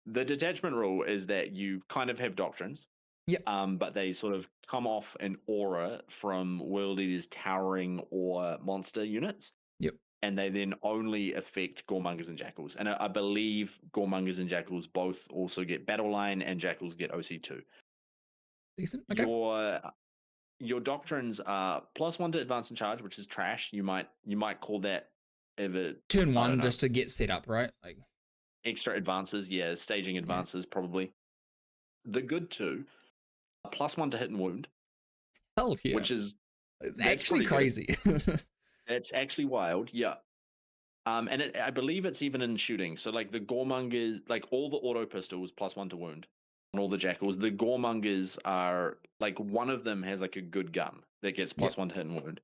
Speaker 2: The detachment rule is that you kind of have doctrines.
Speaker 1: Yep.
Speaker 2: But they sort of come off an aura from World Eater's towering or monster units.
Speaker 1: Yep.
Speaker 2: And they then only affect Goremongers and Jackals. And I believe Goremongers and Jackals both also get Battle Line, and Jackals get OC2.
Speaker 1: Decent. Okay.
Speaker 2: Your doctrines are +1 to advance and charge, which is trash. You might call that ever
Speaker 1: turn 1 just to get set up, right? Like
Speaker 2: extra advances, yeah, staging advances probably. The good 2, +1 to hit and wound.
Speaker 1: Hell yeah.
Speaker 2: Which is
Speaker 1: it's actually crazy.
Speaker 2: It's actually wild, yeah. And I believe it's even in shooting. So like the Goremongers, like all the auto pistols +1 to wound on all the Jackals. The Goremongers are like one of them has like a good gun that gets +1 to hit and wound.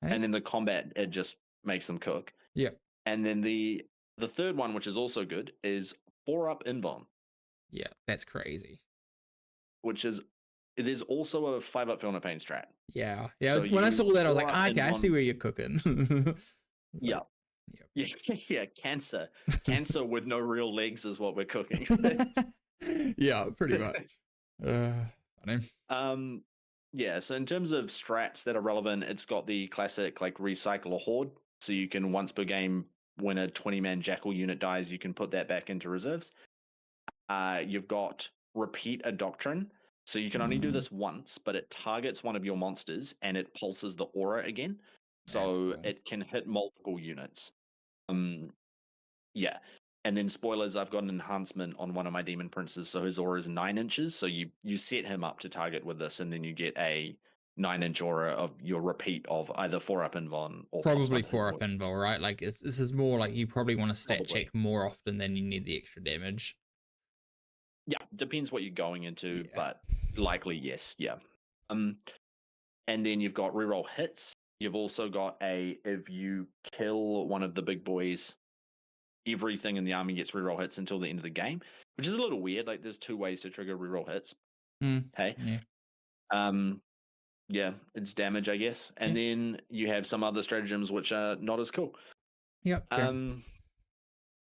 Speaker 2: Hey? And then the combat, it just makes them cook.
Speaker 1: Yeah.
Speaker 2: And then the third one, which is also good, is 4-up invuln.
Speaker 1: Yeah, that's crazy.
Speaker 2: Which is it is also a 5-up Feel No Pain strat.
Speaker 1: Yeah. So when I saw that, I was like, okay, I see where you're cooking.
Speaker 2: Yeah. Yeah, cancer with no real legs is what we're cooking.
Speaker 1: Yeah, pretty much.
Speaker 2: Funny. Yeah, so in terms of strats that are relevant, it's got the classic like recycle a horde, so you can once per game when a 20-man Jackal unit dies, you can put that back into reserves. You've got repeat a doctrine, so you can only do this once, but it targets one of your monsters and it pulses the aura again, so cool. It can hit multiple units. Yeah. And then spoilers, I've got an enhancement on one of my demon princes, so his aura is 9 inches. So you set him up to target with this, and then you get a 9-inch aura of your repeat of either 4-up invuln or
Speaker 1: probably 4-up invuln, right? Like this is more like you probably want to stat check more often than you need the extra damage.
Speaker 2: Yeah, depends what you're going into, but likely yes, yeah. And then you've got reroll hits. You've also got if you kill one of the big boys, everything in the army gets reroll hits until the end of the game, which is a little weird. Like there's 2 ways to trigger reroll hits. Hey, yeah, it's damage, I guess. And then you have some other stratagems which are not as cool.
Speaker 1: Yep.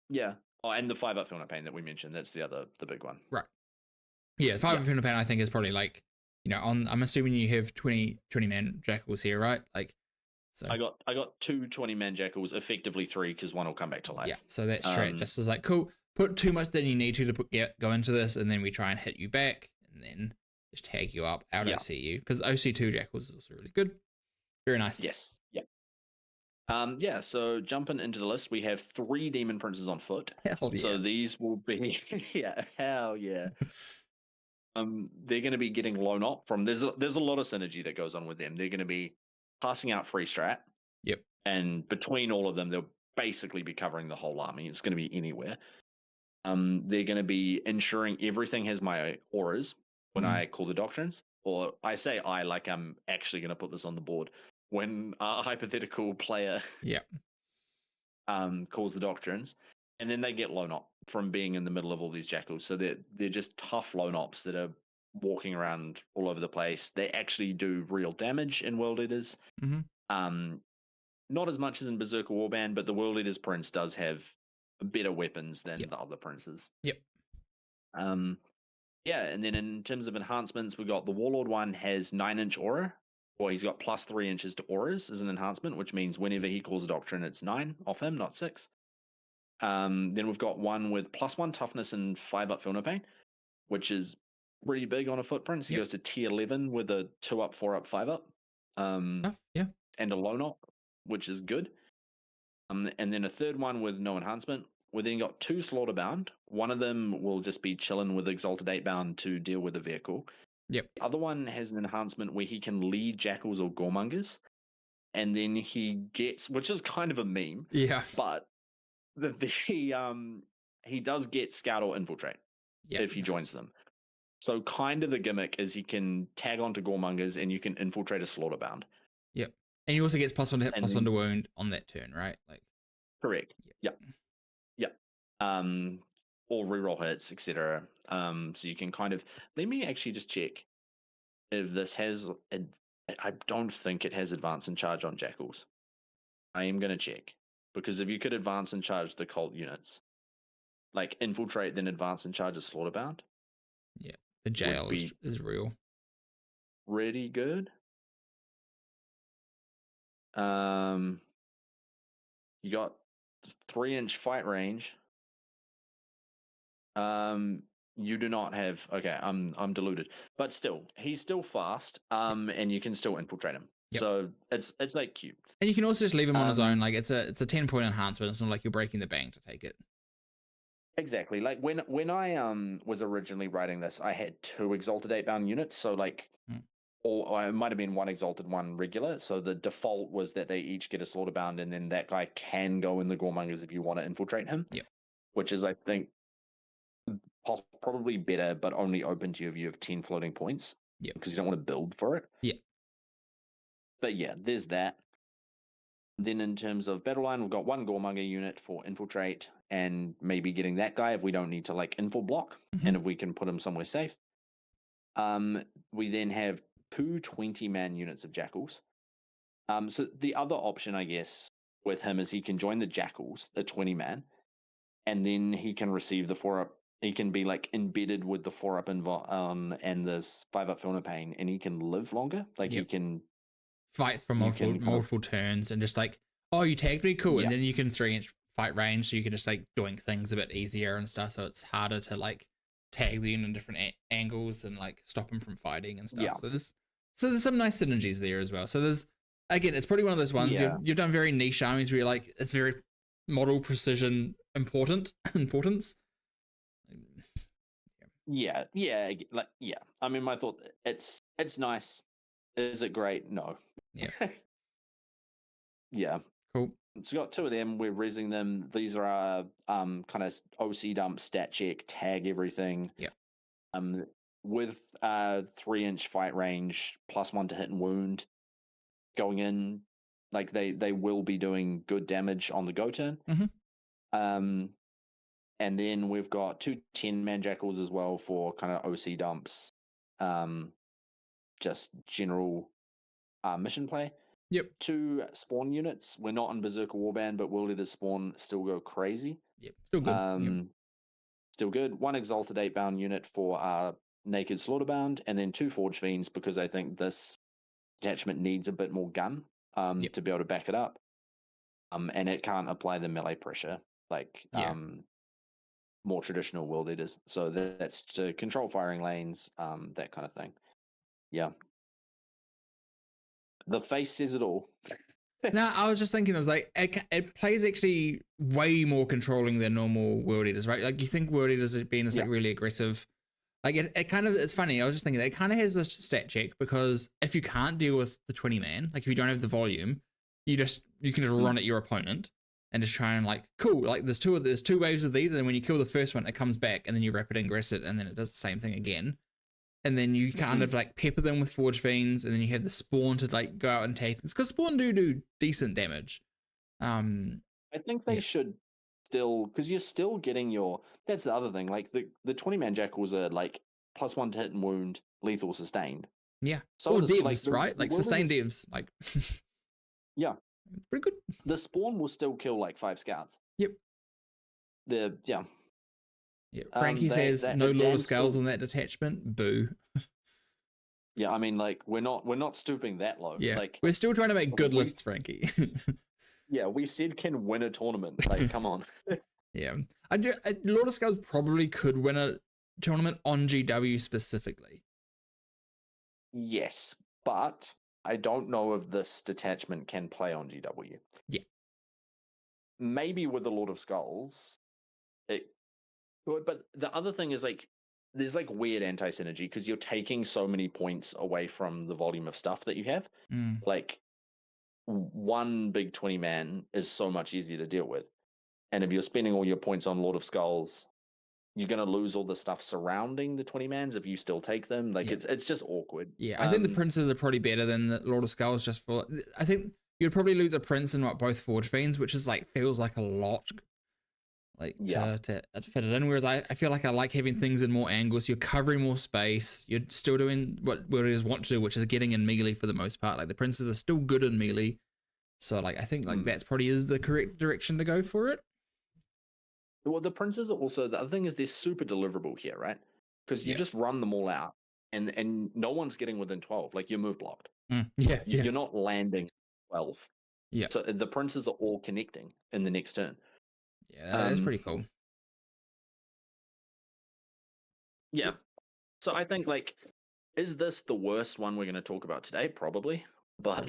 Speaker 2: Yeah. Oh, and the 5-up Feel No Pain that we mentioned. That's the big one.
Speaker 1: Right. Yeah, 5-up Feel No Pain I think is probably like, I'm assuming you have 20-man Jackals here, right? Like. So
Speaker 2: I got 2 20-man Jackals, effectively 3 because one will come back to life.
Speaker 1: Yeah, so that strat just is like, cool, put too much than you need to go into this, and then we try and hit you back, and then just tag you up out OCU, because OC2 Jackals is also really good. Very nice.
Speaker 2: Yes, yeah. So jumping into the list, we have 3 demon princes on foot.
Speaker 1: Hell yeah.
Speaker 2: So these will be, hell yeah. They're going to be getting loan op from, there's a lot of synergy that goes on with them. They're going to be passing out free strat.
Speaker 1: Yep.
Speaker 2: And between all of them, they'll basically be covering the whole army. It's going to be anywhere. They're going to be ensuring everything has my auras when I call the doctrines. Or I say I like I'm actually going to put this on the board. When a hypothetical player calls the doctrines, and then they get lone op from being in the middle of all these Jackals. So they're just tough lone ops that are walking around all over the place. They actually do real damage in World Eaters. Not as much as in Berserker Warband, but the World Eaters Prince does have better weapons than the other princes.
Speaker 1: Yep.
Speaker 2: Yeah, and then in terms of enhancements, we got the Warlord one has 9-inch aura, or he's got +3 inches to auras as an enhancement, which means whenever he calls a doctrine, it's 9 off him, not 6. Then we've got one with +1 toughness and 5-up Feel No Pain. which is pretty big on a footprint. So he
Speaker 1: Yep.
Speaker 2: goes to tier 11 with a 2-up, 4-up, 5-up,
Speaker 1: Yeah.
Speaker 2: and a lone op, which is good. And then a third one with no enhancement. We then got 2 slaughterbound. One of them will just be chilling with Exalted 8-bound to deal with the vehicle.
Speaker 1: Yep.
Speaker 2: The other one has an enhancement where he can lead jackals or goremongers, and then he gets, which is kind of a meme,
Speaker 1: Yeah.
Speaker 2: but he does get scout or infiltrate if he joins them. So kind of the gimmick is he can tag onto goremongers and you can infiltrate a slaughterbound.
Speaker 1: Yep. And he also gets +1 to hit,
Speaker 2: And
Speaker 1: +1 to wound on that turn, right? Like
Speaker 2: correct. Yep. Or reroll hits, etc. So you can kind of, let me actually just check if this has I don't think it has advance and charge on jackals. I am going to check, because if you could advance and charge the cult units, like infiltrate then advance and charge a slaughterbound,
Speaker 1: yeah, the jail is real.
Speaker 2: Really good. You got 3-inch fight range. You do not have. Okay, I'm deluded, but still, he's still fast. And you can still infiltrate him.
Speaker 1: Yep.
Speaker 2: So it's like cute.
Speaker 1: And you can also just leave him on his own. Like it's a 10-point enhancement. It's not like you're breaking the bank to take it.
Speaker 2: Exactly. Like when I was originally writing this, I had 2 Exalted 8-bound units. So like, or it might have been 1 Exalted, 1 regular. So the default was that they each get a slaughterbound, and then that guy can go in the goremongers if you want to infiltrate him.
Speaker 1: Yep.
Speaker 2: Which is, I think, probably better, but only open to you if you have 10 floating points.
Speaker 1: Yeah.
Speaker 2: Because you don't want to build for it.
Speaker 1: Yeah.
Speaker 2: But yeah, there's that. Then in terms of battle line, we've got 1 goremonger unit for infiltrate, and maybe getting that guy if we don't need to like info block, and if we can put him somewhere safe. We then have 2 20-man units of jackals. So the other option, I guess, with him is he can join the jackals, the 20-man, and then he can receive the 4-up. He can be like embedded with the 4-up and this 5-up Feel No Pain, and he can live longer. Like he can
Speaker 1: fight for multiple turns, and just like, oh, you tagged me, cool. And then you can 3-inch fight range, so you can just like doing things a bit easier and stuff. So it's harder to like tag the unit in different angles and like stop him from fighting and stuff. So there's some nice synergies there as well. So there's, again, it's probably one of those ones you've done very niche armies where you're like, it's very model precision importance.
Speaker 2: Yeah. I mean, my thought, it's nice. Is it great? No.
Speaker 1: Yeah.
Speaker 2: Yeah.
Speaker 1: Cool.
Speaker 2: So we got 2 of them. We're raising them. These are our kind of OC dump, stat check, tag everything.
Speaker 1: Yeah.
Speaker 2: With 3-inch fight range, +1 to hit and wound, going in, like they will be doing good damage on the go turn. And then we've got 2 10-man jackals as well for kind of OC dumps, just general mission play.
Speaker 1: Yep.
Speaker 2: 2 spawn units. We're not on Berserker Warband, but World Eater spawn still go crazy.
Speaker 1: Yep. Still good.
Speaker 2: Still good. 1 Exalted 8-bound unit for Naked Slaughterbound, and then 2 Forge Fiends, because I think this detachment needs a bit more gun to be able to back it up. And it can't apply the melee pressure like more traditional World Eaters. So that's to control firing lanes, that kind of thing. Yeah. The face says it all.
Speaker 1: No, I was just thinking, I was like, it plays actually way more controlling than normal World Eaters, right? Like you think World Eaters have been like really aggressive. Like it kind of, it's funny. I was just thinking it kind of has this stat check, because if you can't deal with the 20-man, like if you don't have the volume, you can just run at your opponent and just try and like, cool, like there's 2 waves of these, and then when you kill the first one, it comes back, and then you rapid ingress it, and then it does the same thing again. And then you kind of like pepper them with Forge Fiends, and then you have the spawn to like go out and take things, because spawn do decent damage.
Speaker 2: I think they should still, because you're still getting your, that's the other thing, like the 20-man jackals are like +1 to hit and wound, lethal, sustained.
Speaker 1: Yeah.
Speaker 2: So
Speaker 1: or divs, like, right? Like sustained divs. Like
Speaker 2: yeah.
Speaker 1: Pretty good.
Speaker 2: The spawn will still kill like 5 scouts.
Speaker 1: Yep.
Speaker 2: Yeah.
Speaker 1: Frankie says no Lord of Scales on that detachment. Boo.
Speaker 2: Yeah, I mean, like we're not stooping that low.
Speaker 1: Yeah,
Speaker 2: like
Speaker 1: we're still trying to make good lists, Frankie.
Speaker 2: Yeah, we said can win a tournament. Like, come on.
Speaker 1: Yeah, Lord of Scales probably could win a tournament on GW specifically.
Speaker 2: Yes, but I don't know if this detachment can play on GW.
Speaker 1: Yeah.
Speaker 2: Maybe with the Lord of Skulls, it could, but the other thing is like there's like weird anti-synergy because you're taking so many points away from the volume of stuff that you have. Like one big 20 man is so much easier to deal with. And if you're spending all your points on Lord of Skulls, you're going to lose all the stuff surrounding the 20 mans if you still take them. Like it's just awkward.
Speaker 1: Yeah, I think the princes are probably better than the Lord of Skulls just for, I think you'd probably lose a prince in both Forge Fiends, which is like, feels like a lot. Like to fit it in, whereas I feel like I like having things in more angles. You're covering more space. You're still doing what warriors want to do, which is getting in melee for the most part. Like the princes are still good in melee, so like I think like that's probably is the correct direction to go for it.
Speaker 2: Well, the princes are also, the other thing is they're super deliverable here, right? Because you just run them all out, and no one's getting within 12. Like you're move blocked. You're not landing 12.
Speaker 1: Yeah.
Speaker 2: So the princes are all connecting in the next turn.
Speaker 1: Yeah, that's pretty cool.
Speaker 2: Yeah. So I think like, is this the worst one we're going to talk about today? Probably. But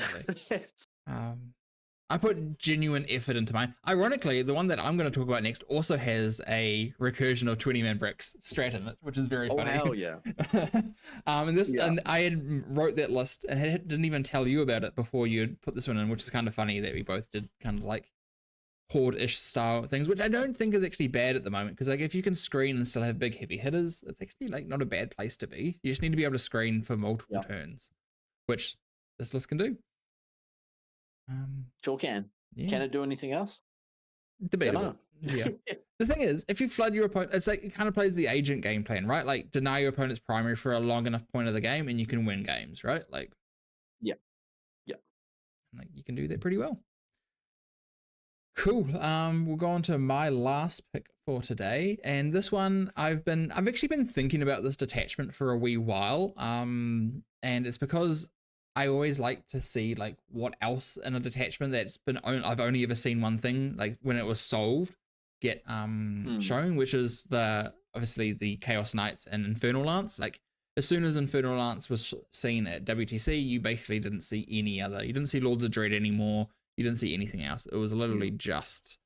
Speaker 1: I put genuine effort into mine. Ironically, the one that I'm going to talk about next also has a recursion of 20-man bricks strat in it, which is very funny.
Speaker 2: Oh hell yeah.
Speaker 1: And I had wrote that list and didn't even tell you about it before you put this one in, which is kind of funny that we both did kind of like horde-ish style things, which I don't think is actually bad at the moment, because like if you can screen and still have big heavy hitters, it's actually like not a bad place to be. You just need to be able to screen for multiple turns, which this list can do.
Speaker 2: Sure can. Yeah. Can it do anything else?
Speaker 1: Debatable. Yeah. The thing is, if you flood your opponent, it's like it kind of plays the agent game plan, right? Like deny your opponent's primary for a long enough point of the game and you can win games, right? Like
Speaker 2: yeah.
Speaker 1: Like you can do that pretty well. Cool. We'll go on to my last pick for today, and this one I've actually been thinking about this detachment for a wee while. And it's because I always like to see like what else in a detachment that's been I've only ever seen one thing, like when it was solved, get shown, which is obviously the Chaos Knights and Infernal Lance. Like as soon as Infernal Lance was seen at WTC, you basically didn't see any other. You didn't see Lords of Dread anymore. You didn't see anything else. It was literally just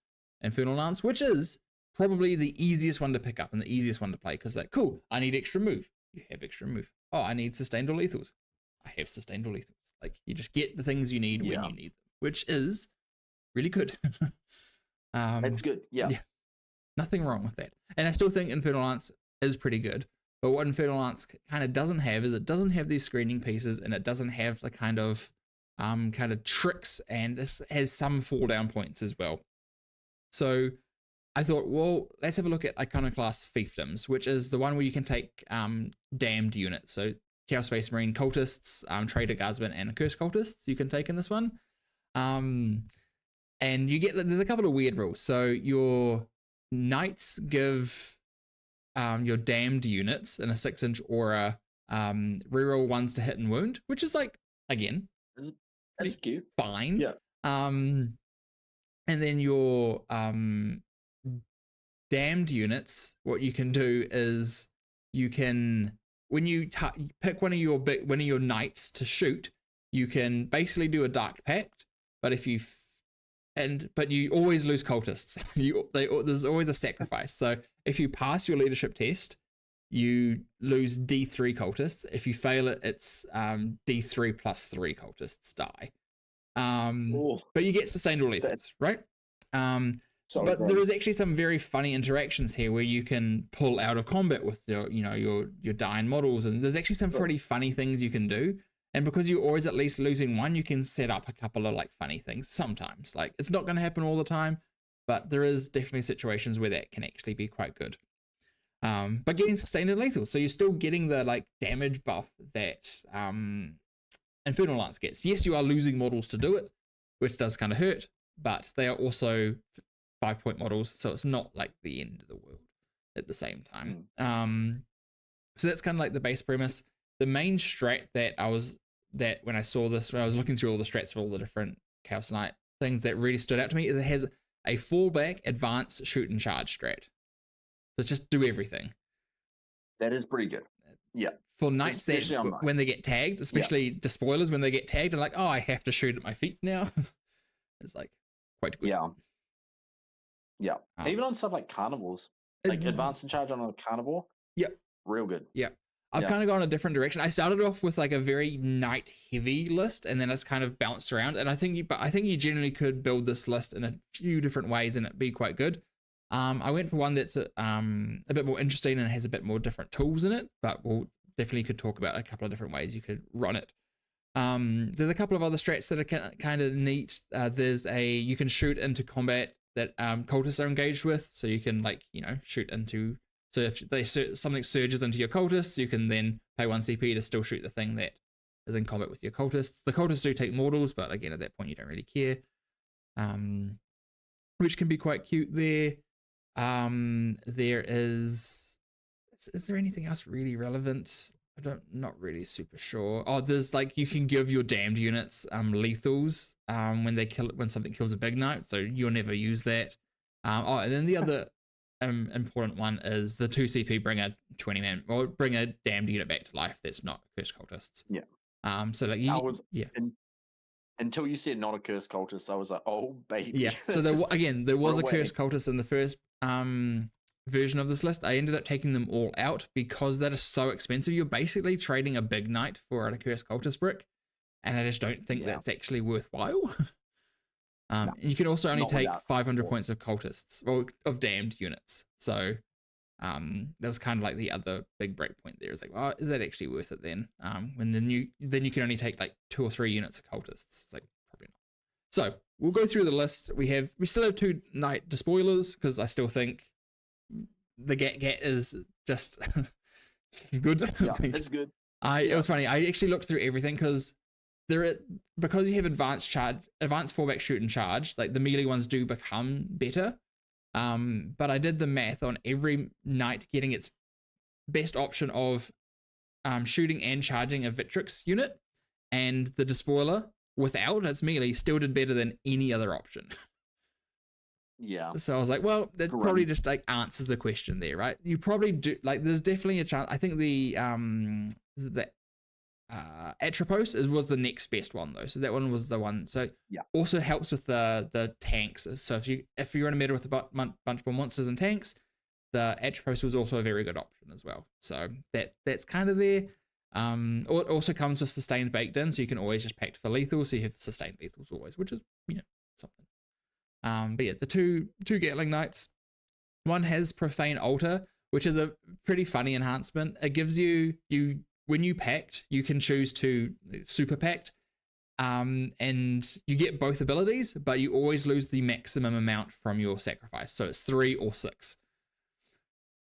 Speaker 1: Infernal Lance, which is probably the easiest one to pick up and the easiest one to play, because like, cool, I need extra move. You have extra move. Oh, I need sustained or lethals. I have sustained or lethals. Like you just get the things you need when you need them, which is really good.
Speaker 2: That's good. Yeah.
Speaker 1: Nothing wrong with that. And I still think Infernal Lance is pretty good. But what Infernal Lance kind of doesn't have is it doesn't have these screening pieces, and it doesn't have the kind of tricks, and this has some fall down points as well. So I thought, well, let's have a look at Iconoclast Fiefdoms, which is the one where you can take damned units. So Chaos Space Marine cultists, Trader Guardsmen, and Cursed cultists you can take in this one. And you get, there's a couple of weird rules. So your knights give your damned units in a 6-inch aura reroll 1s to hit and wound, which is like, again,
Speaker 2: that's cute.
Speaker 1: Fine.
Speaker 2: Yeah.
Speaker 1: And then your damned units, what you can do is you can, when you pick one of your knights to shoot, you can basically do a Dark Pact, but if you but you always lose cultists. There's always a sacrifice. So if you pass your leadership test, you lose D3 cultists. If you fail it, it's D3 plus 3 cultists die. But you get sustained or lethals, right? But there is actually some very funny interactions here where you can pull out of combat with your dying models, and there's actually some pretty funny things you can do. And because you're always at least losing one, you can set up a couple of like funny things sometimes. Like it's not going to happen all the time, but there is definitely situations where that can actually be quite good. But getting sustained and lethal, so you're still getting the like damage buff that Infernal Lance gets. Yes, you are losing models to do it, which does kind of hurt, but they are also 5-point models, so it's not like the end of the world at the same time. So that's kind of like the base premise. The main strat that when I saw this, when I was looking through all the strats for all the different Chaos Knight things that really stood out to me, is it has a fallback, advance, shoot, and charge strat. So just do everything.
Speaker 2: That is pretty good. Yeah.
Speaker 1: For knights that when they get tagged, especially despoilers when they get tagged, are like, oh, I have to shoot at my feet now. It's like quite good.
Speaker 2: Yeah. Even on stuff like carnivores, like advance and charge on a carnivore.
Speaker 1: Yep.
Speaker 2: Real good.
Speaker 1: Yeah. I've kind of gone a different direction. I started off with like a very knight heavy list, and then it's kind of bounced around. And I think you generally could build this list in a few different ways and it'd be quite good. I went for one that's a bit more interesting and has a bit more different tools in it, but we'll definitely could talk about a couple of different ways you could run it. There's a couple of other strats that are kind of neat. You can shoot into combat that cultists are engaged with, so you can shoot into. So if something surges into your cultists, you can then pay 1 CP to still shoot the thing that is in combat with your cultists. The cultists do take mortals, but again, at that point, you don't really care. Which can be quite cute there. There is there anything else really relevant? Not really super sure. Oh, there's you can give your damned units lethals when something kills a big knight, so you'll never use that. And then the other important one is the 2 CP bring a 20-man or bring a damned unit back to life that's not cursed cultists.
Speaker 2: Yeah. Until you said not a cursed cultist, I was like, oh baby.
Speaker 1: Yeah. So there was a cursed cultist in the first version of this list. I ended up taking them all out because that is so expensive. You're basically trading a big knight for a cursed cultist brick, and I just don't think that's actually worthwhile. No, you can also only take 500 points of cultists or of damned units. So that was kind of like the other big break point there. Is like, well, is that actually worth it then? Then you can only take 2 or 3 units of cultists. It's like probably not. So we'll go through the list. We still have 2 knight despoilers because I still think the get is just good.
Speaker 2: Yeah, it's good.
Speaker 1: It was funny. I actually looked through everything because you have advanced fallback, shoot, and charge. Like the melee ones do become better. But I did the math on every knight getting its best option of shooting and charging a Victrix unit, and the despoiler without its melee still did better than any other option.
Speaker 2: Yeah.
Speaker 1: So I was like, well, that probably just answers the question there, right? You probably do there's definitely a chance. I think the Atropos was the next best one though. So that one was the one. So also helps with the tanks. So if you're in a meta with a bunch more monsters and tanks, the Atropos was also a very good option as well. So that's kind of there. It also comes with sustained baked in, so you can always just pact for lethal. So you have sustained lethals always, which is something. But yeah, the two Gatling Knights. One has Profane Altar, which is a pretty funny enhancement. It gives you when you pact, you can choose to super pact, and you get both abilities, but you always lose the maximum amount from your sacrifice. So it's 3 or 6.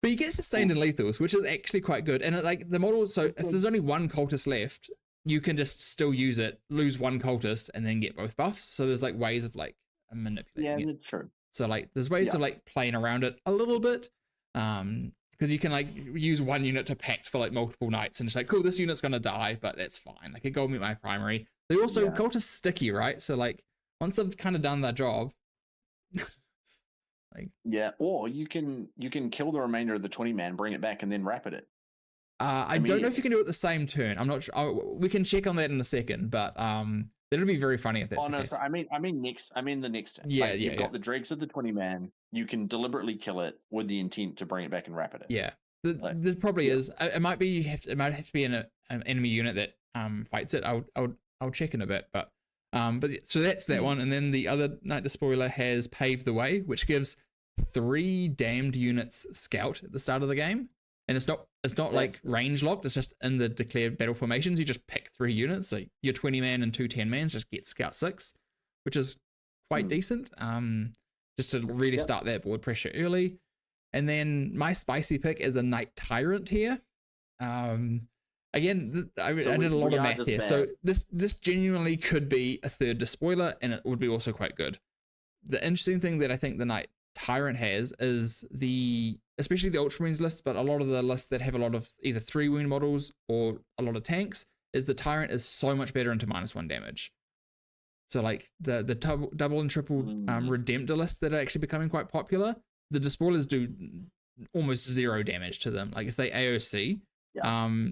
Speaker 1: But you get sustained and lethals, which is actually quite good. And the model, so if there's only 1 cultist left, you can just still use it, lose 1 cultist, and then get both buffs. So there's ways of manipulating it.
Speaker 2: Yeah, that's true.
Speaker 1: So there's ways of playing around it a little bit. Because you can use 1 unit to pact for multiple knights, and it's cool, this unit's gonna die, but that's fine. It go meet my primary. They also cultists sticky, right? So once they've kind of done their job,
Speaker 2: or you can kill the remainder of the 20-man, bring it back, and then rapid it.
Speaker 1: I don't know if you can do it the same turn. I'm not sure. We can check on that in a second, but that'll be very funny if that's the case.
Speaker 2: So I mean the next turn. You've got the dregs of the 20-man. You can deliberately kill it with the intent to bring it back and rapid it.
Speaker 1: Yeah, there probably is. It might be it might have to be an enemy unit that fights it. I'll check in a bit, but so that's that one. And then the other Knight Despoiler has Pave the Way, which gives 3 damned units scout at the start of the game, and it's not range locked. It's just in the declared battle formations. You just pick 3 units. So your 20-man and 2 10-mans just get scout 6, which is quite decent. Just to really start that board pressure early. And then my spicy pick is a Knight Tyrant here. Again, I did a lot of math here. So this genuinely could be a 3rd Despoiler, and it would be also quite good. The interesting thing that I think the Knight Tyrant has is especially the Ultramarines lists, but a lot of the lists that have a lot of either 3 wound models or a lot of tanks, is the Tyrant is so much better into -1 damage. So the double and triple Redemptor lists that are actually becoming quite popular, the Despoilers do almost 0 damage to them. Like if they AOC,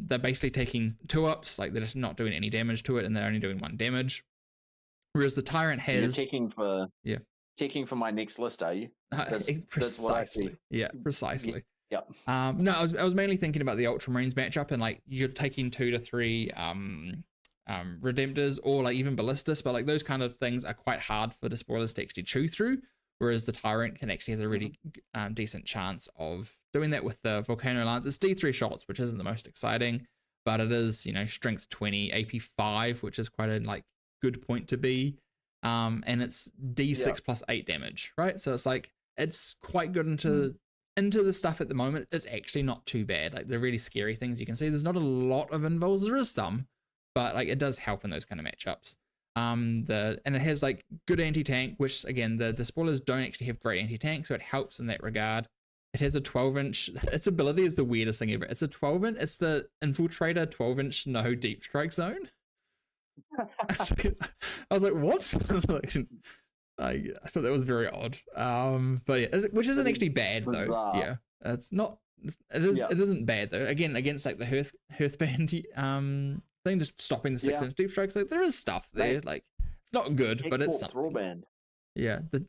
Speaker 1: they're basically taking 2-ups, like they're just not doing any damage to it, and they're only doing 1 damage. Whereas the Tyrant has
Speaker 2: taking for my next list, are you?
Speaker 1: Precisely.
Speaker 2: What I see.
Speaker 1: Yeah, precisely.
Speaker 2: Yep.
Speaker 1: No, I was mainly thinking about the Ultramarines matchup, and like you're taking 2 to 3 Redemptors or like even Ballistas, but like those kind of things are quite hard for Despoilers to actually chew through. Whereas the Tyrant can actually has a really decent chance of doing that with the Volcano Lance. It's D3 shots, which isn't the most exciting, but it is, you know, strength 20, AP 5, which is quite a like good point to be. And it's D6 plus 8 damage, right? So it's like it's quite good into the stuff at the moment. It's actually not too bad. Like the really scary things you can see. There's not a lot of invols. There is some, but like it does help in those kind of matchups. And it has like good anti-tank, which again the Despoilers don't actually have great anti-tank, so it helps in that regard. It has a 12-inch. Its ability is the weirdest thing ever. It's a 12-inch. It's the Infiltrator 12-inch no deep strike zone. I was like, what? I thought that was very odd. But yeah, which isn't actually bad though. Yeah, it's not. It is. It isn't bad though. Again, against like the Hearthband thing, just stopping the 6-inch deep strikes. Like there is stuff there. Like it's not good, but it's something.
Speaker 2: Thrallband.
Speaker 1: Yeah, the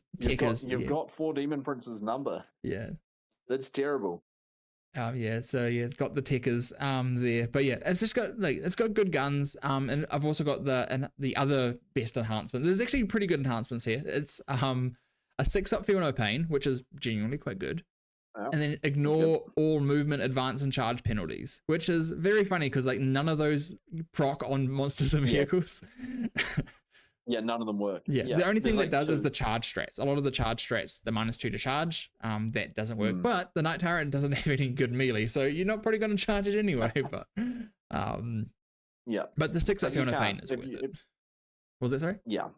Speaker 2: you've got 4 Demon Prince's number.
Speaker 1: Yeah,
Speaker 2: that's terrible.
Speaker 1: So it's got the tickers there, but yeah, it's got good guns. And I've also got the other best enhancement. There's actually pretty good enhancements here. It's a 6-up Feel No Pain, which is genuinely quite good. And then ignore all movement, advance, and charge penalties, which is very funny because like none of those proc on monsters and vehicles.
Speaker 2: Yeah, none of them work.
Speaker 1: Yeah. The only thing that does is the charge strats. A lot of the charge strats, the -2 to charge, that doesn't work. But the Night Tyrant doesn't have any good melee, so you're not probably going to charge it anyway. But But the 6-up Feel No Pain is worth it. Was that sorry?
Speaker 2: Yeah.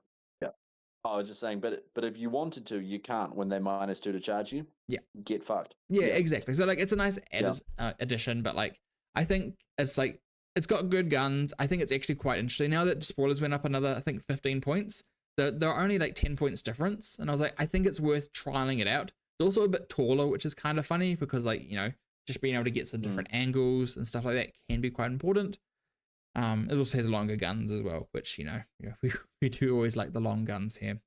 Speaker 2: I was just saying, but if you wanted to, you can't when they're -2 to charge you.
Speaker 1: Yeah.
Speaker 2: Get fucked.
Speaker 1: Yeah, exactly. So like it's a nice added addition, but like I think it's like it's got good guns. I think it's actually quite interesting. Now that Spoilers went up another, I think 15 points, there are only like 10 points difference. And I was like, I think it's worth trialing it out. It's also a bit taller, which is kind of funny because like, you know, just being able to get some different angles and stuff like that can be quite important. It also has longer guns as well, which, you know we do always like the long guns here.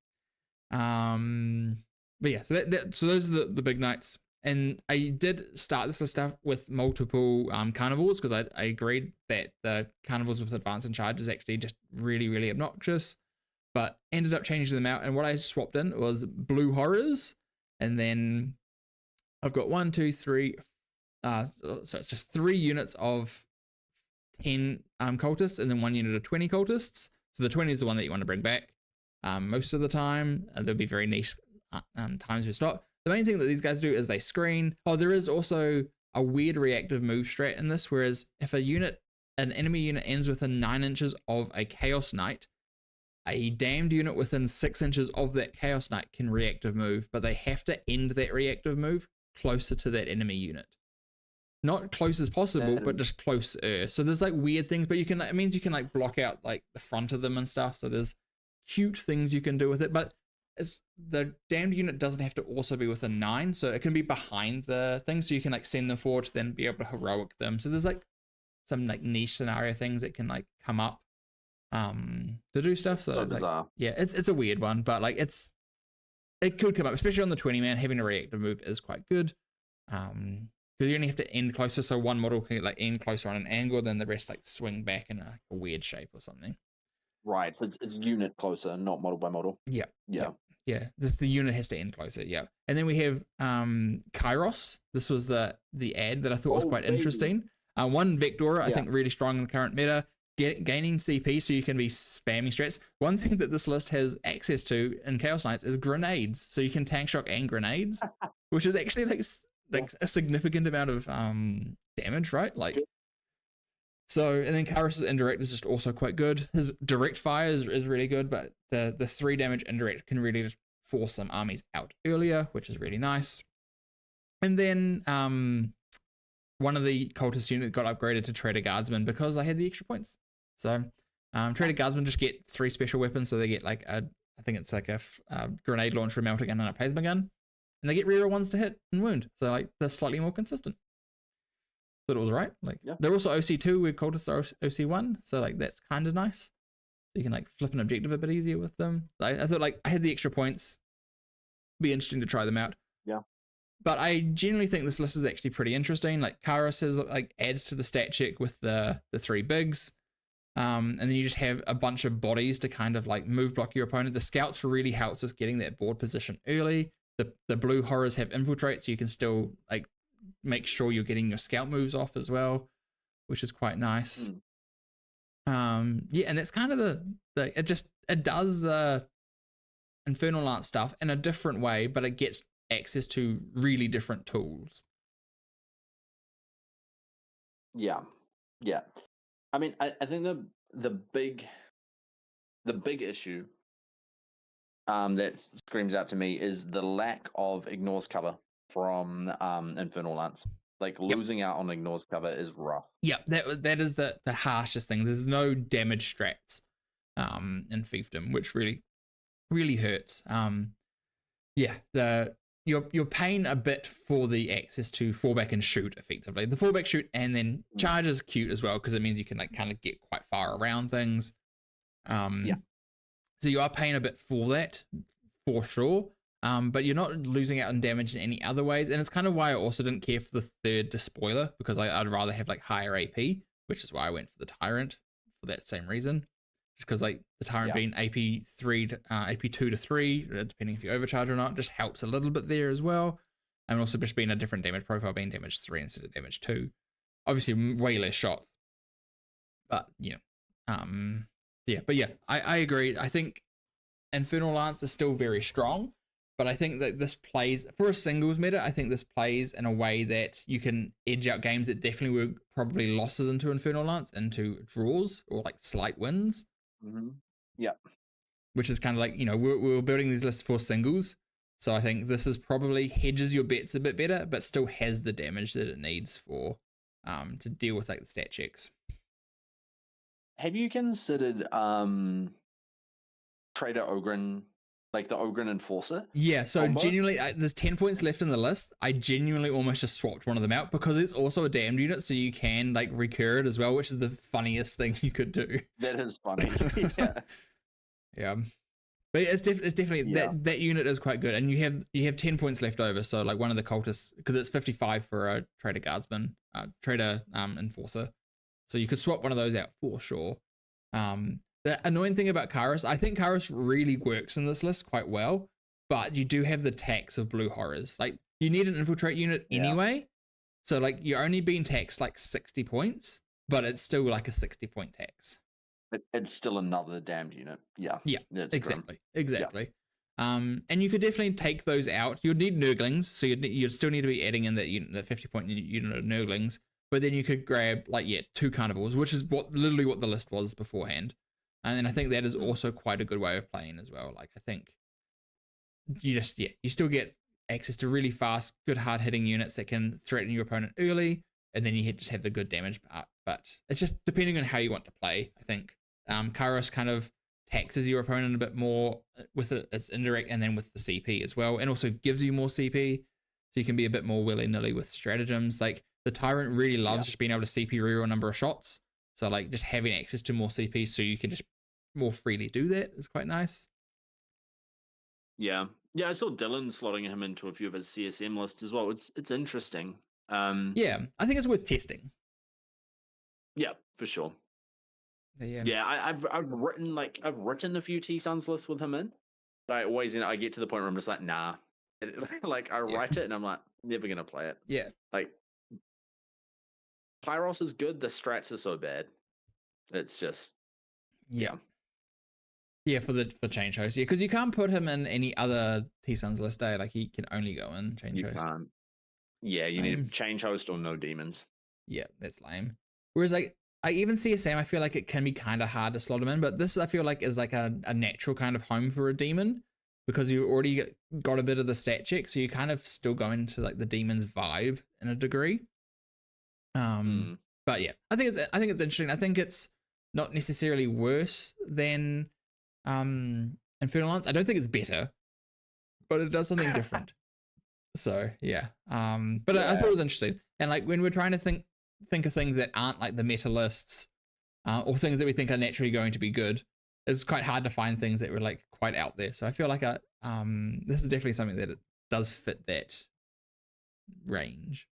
Speaker 1: But yeah, so so those are the big knights. And I did start this stuff with multiple carnivals because I agreed that the carnivals with advance and charge is actually just really, really obnoxious, but ended up changing them out. And what I swapped in was blue horrors. And then I've got 1, 2, 3. So it's just 3 units of 10 cultists and then 1 unit of 20 cultists. So the 20 is the one that you want to bring back most of the time. There'll be very niche times it's not. The main thing that these guys do is they screen. Oh, there is also a weird reactive move strat in this, whereas if an enemy unit ends within 9 inches of a Chaos Knight, a damned unit within 6 inches of that Chaos Knight can reactive move, but they have to end that reactive move closer to that enemy unit. Not close as possible, but just closer. So there's like weird things, but it means you can like block out like the front of them and stuff. So there's cute things you can do with it, but the damned unit doesn't have to also be within 9, so it can be behind the thing, so you can like send them forward to then be able to heroic them. So there's like some like niche scenario things that can like come up to do stuff. So like, yeah, it's a weird one, but like it could come up, especially on the 20-man. Having a reactive move is quite good. Because you only have to end closer, so one model can like end closer on an angle, then the rest like swing back in a weird shape or something.
Speaker 2: Right, so it's unit closer, not model by model.
Speaker 1: Yeah. The unit has to end closer. Yeah, and then we have Kairos. This was the ad that I thought was quite interesting. 1 Vector, I think really strong in the current meta. Gaining CP so you can be spamming strats. One thing that this list has access to in Chaos Knights is grenades, so you can tank shock and grenades, which is actually like a significant amount of damage, right? Like. So, and then Kairos' indirect is just also quite good. His direct fire is really good, but the 3 damage indirect can really just force some armies out earlier, which is really nice. And then one of the cultist units got upgraded to Trader Guardsman because I had the extra points. So Trader Guardsman just get 3 special weapons, so they get like I think it's like a grenade launcher, melter gun, and a plasma gun. and they get rarer ones to hit and wound. So like they're slightly more consistent. But it was right. Like they're also OC2 where cultists are OC1, so like that's kind of nice. So you can like flip an objective a bit easier with them. I thought like I had the extra points. Be interesting to try them out.
Speaker 2: Yeah.
Speaker 1: But I genuinely think this list is actually pretty interesting. Like Kairos has like adds to the stat check with the 3 bigs. And then you just have a bunch of bodies to kind of like move block your opponent. The scouts really helps with getting that board position early. The blue horrors have infiltrate, so you can still like make sure you're getting your scout moves off as well, which is quite nice. Yeah, and it's kind of it does the Infernal Lance stuff in a different way, but it gets access to really different tools.
Speaker 2: Yeah. I mean, I think the big issue that screams out to me is the lack of ignores cover from Infernal Lance. Like losing out on ignores cover is rough.
Speaker 1: Yeah, that is the harshest thing. There's no damage strats in fiefdom, which really hurts. You're paying a bit for the access to fallback and shoot effectively. The fallback, shoot, and then charge is cute as well because it means you can like kind of get quite far around things. So you are paying a bit for that for sure. But you're not losing out on damage in any other ways. And it's kind of why I also didn't care for the 3rd Despoiler, because I'd rather have like higher AP, which is why I went for the Tyrant for that same reason. Just because like the Tyrant being AP2 to 3, depending if you overcharge or not, just helps a little bit there as well. And also just being a different damage profile, being damage 3 instead of damage 2. Obviously way less shots. But I agree. I think Infernal Lance is still very strong. But I think that this plays, for a singles meta, I think this plays in a way that you can edge out games that definitely were probably losses into Infernal Lance, into draws or like slight wins.
Speaker 2: Yeah.
Speaker 1: Which is kind of like, we're building these lists for singles. So I think this is probably hedges your bets a bit better, but still has the damage that it needs for to deal with like the stat checks.
Speaker 2: Have you considered Trader Ogryn? Like the Ogryn Enforcer?
Speaker 1: Yeah, so
Speaker 2: combo?
Speaker 1: genuinely, there's 10 points left in the list. I genuinely almost just swapped one of them out because it's also a damned unit, so you can like recur it as well, which is the funniest thing you could do.
Speaker 2: That is funny.
Speaker 1: Yeah. But it's definitely that unit is quite good, and you have 10 points left over. So like one of the cultists, because it's 55 for a Trader Guardsman, Trader Enforcer, so you could swap one of those out for sure. The annoying thing about Kairos, I think Kairos really works in this list quite well, but you do have the tax of blue horrors. Like you need an infiltrate unit anyway, so like you're only being taxed like 60 points, but it's still like a 60-point tax.
Speaker 2: It's still another damned unit. Yeah,
Speaker 1: exactly. And you could definitely take those out. You'd need Nurglings, so you'd still need to be adding in that unit, that 50-point unit of Nurglings. But then you could grab 2 Carnivores, which is literally what the list was beforehand. And then I think that is also quite a good way of playing as well. Like I think you still get access to really fast, good hard hitting units that can threaten your opponent early, and then you just have the good damage part. But it's just depending on how you want to play. I think Kairos kind of taxes your opponent a bit more with its indirect and then with the CP as well, and also gives you more CP, so you can be a bit more willy-nilly with stratagems. Like the Tyrant really loves just being able to CP reroll a number of shots. So like just having access to more CP so you can just more freely do that is quite nice.
Speaker 3: Yeah, I saw Dylan slotting him into a few of his CSM lists as well. It's interesting.
Speaker 1: Yeah, I think it's worth testing.
Speaker 3: Yeah, for sure.
Speaker 1: Yeah,
Speaker 2: I've written a few T-Suns lists with him in, but I always I get to the point where I'm just like, nah. Like I write it and I'm like, never gonna play it.
Speaker 1: Yeah.
Speaker 2: Like Pyros is good, the strats are so bad. It's just
Speaker 1: Yeah, for Change Host. Yeah, because you can't put him in any other T-Suns list, eh? Like he can only go in Change Host.
Speaker 2: Can't. Yeah, you need Change Host or no demons.
Speaker 1: Yeah, that's lame. Whereas like I even CSM, I feel like it can be kind of hard to slot him in, but this I feel like is like a natural kind of home for a demon because you already got a bit of the stat check, so you kind of still go into like the demon's vibe in a degree. But yeah, I think it's interesting. I think it's not necessarily worse than Infernal Lance. I don't think it's better, but it does something different. So yeah, but I thought it was interesting, and like when we're trying to think of things that aren't like the meta lists, or things that we think are naturally going to be good, it's quite hard to find things that were like quite out there. So I feel like this is definitely something that it does fit that range.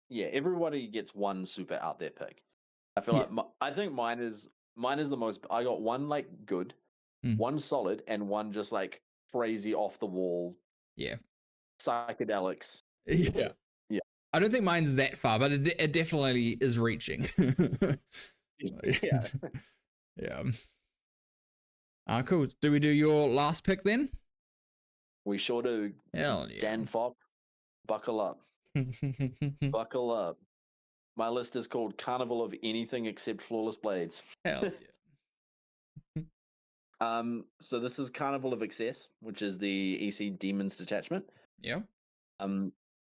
Speaker 2: Yeah, everybody gets one super out there pick. I feel
Speaker 1: Yeah.
Speaker 2: like I think mine is the most. I got one like good, one solid, and one just like crazy off the wall.
Speaker 1: Yeah.
Speaker 2: Psychedelics.
Speaker 1: Yeah.
Speaker 2: Yeah.
Speaker 1: I don't think mine's that far, but it definitely is reaching.
Speaker 2: Yeah.
Speaker 1: Yeah. Cool. Do we do your last pick then?
Speaker 2: We sure do.
Speaker 1: Hell yeah.
Speaker 2: Dan Fox, buckle up. Buckle up. My list is called Carnival of Anything Except Flawless Blades.
Speaker 1: Hell yeah.
Speaker 2: So this is Carnival of Excess, which is the EC Demons detachment.
Speaker 1: Yeah.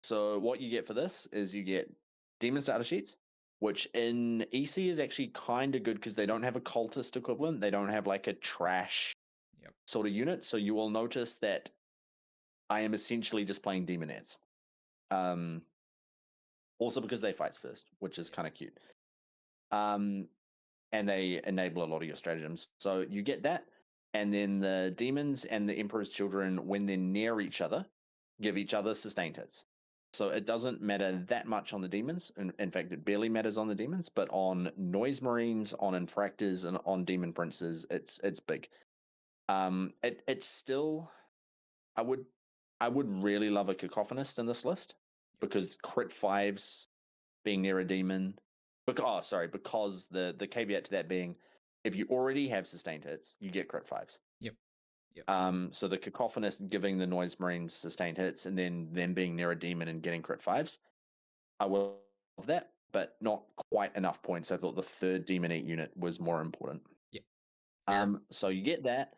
Speaker 2: So what you get for this is you get Demon starter sheets, which in EC is actually kind of good because they don't have a cultist equivalent. They don't have like a trash sort of unit. So you will notice that I am essentially just playing Demonettes. Also because they fights first, which is kind of cute. And they enable a lot of your stratagems. So you get that. And then the demons and the Emperor's Children, when they're near each other, give each other sustained hits. So it doesn't matter that much on the demons. In fact, it barely matters on the demons, but on Noise Marines, on Infractors, and on Demon Princes, it's big. It's still, I would really love a Cacophonist in this list because crit fives being near a demon. Because the caveat to that being, if you already have sustained hits, you get crit fives.
Speaker 1: Yep.
Speaker 2: So the Cacophonist giving the Noise Marines sustained hits and then them being near a demon and getting crit fives, I will love that, but not quite enough points. I thought the third Demon 8 unit was more important.
Speaker 1: Yeah.
Speaker 2: So you get that,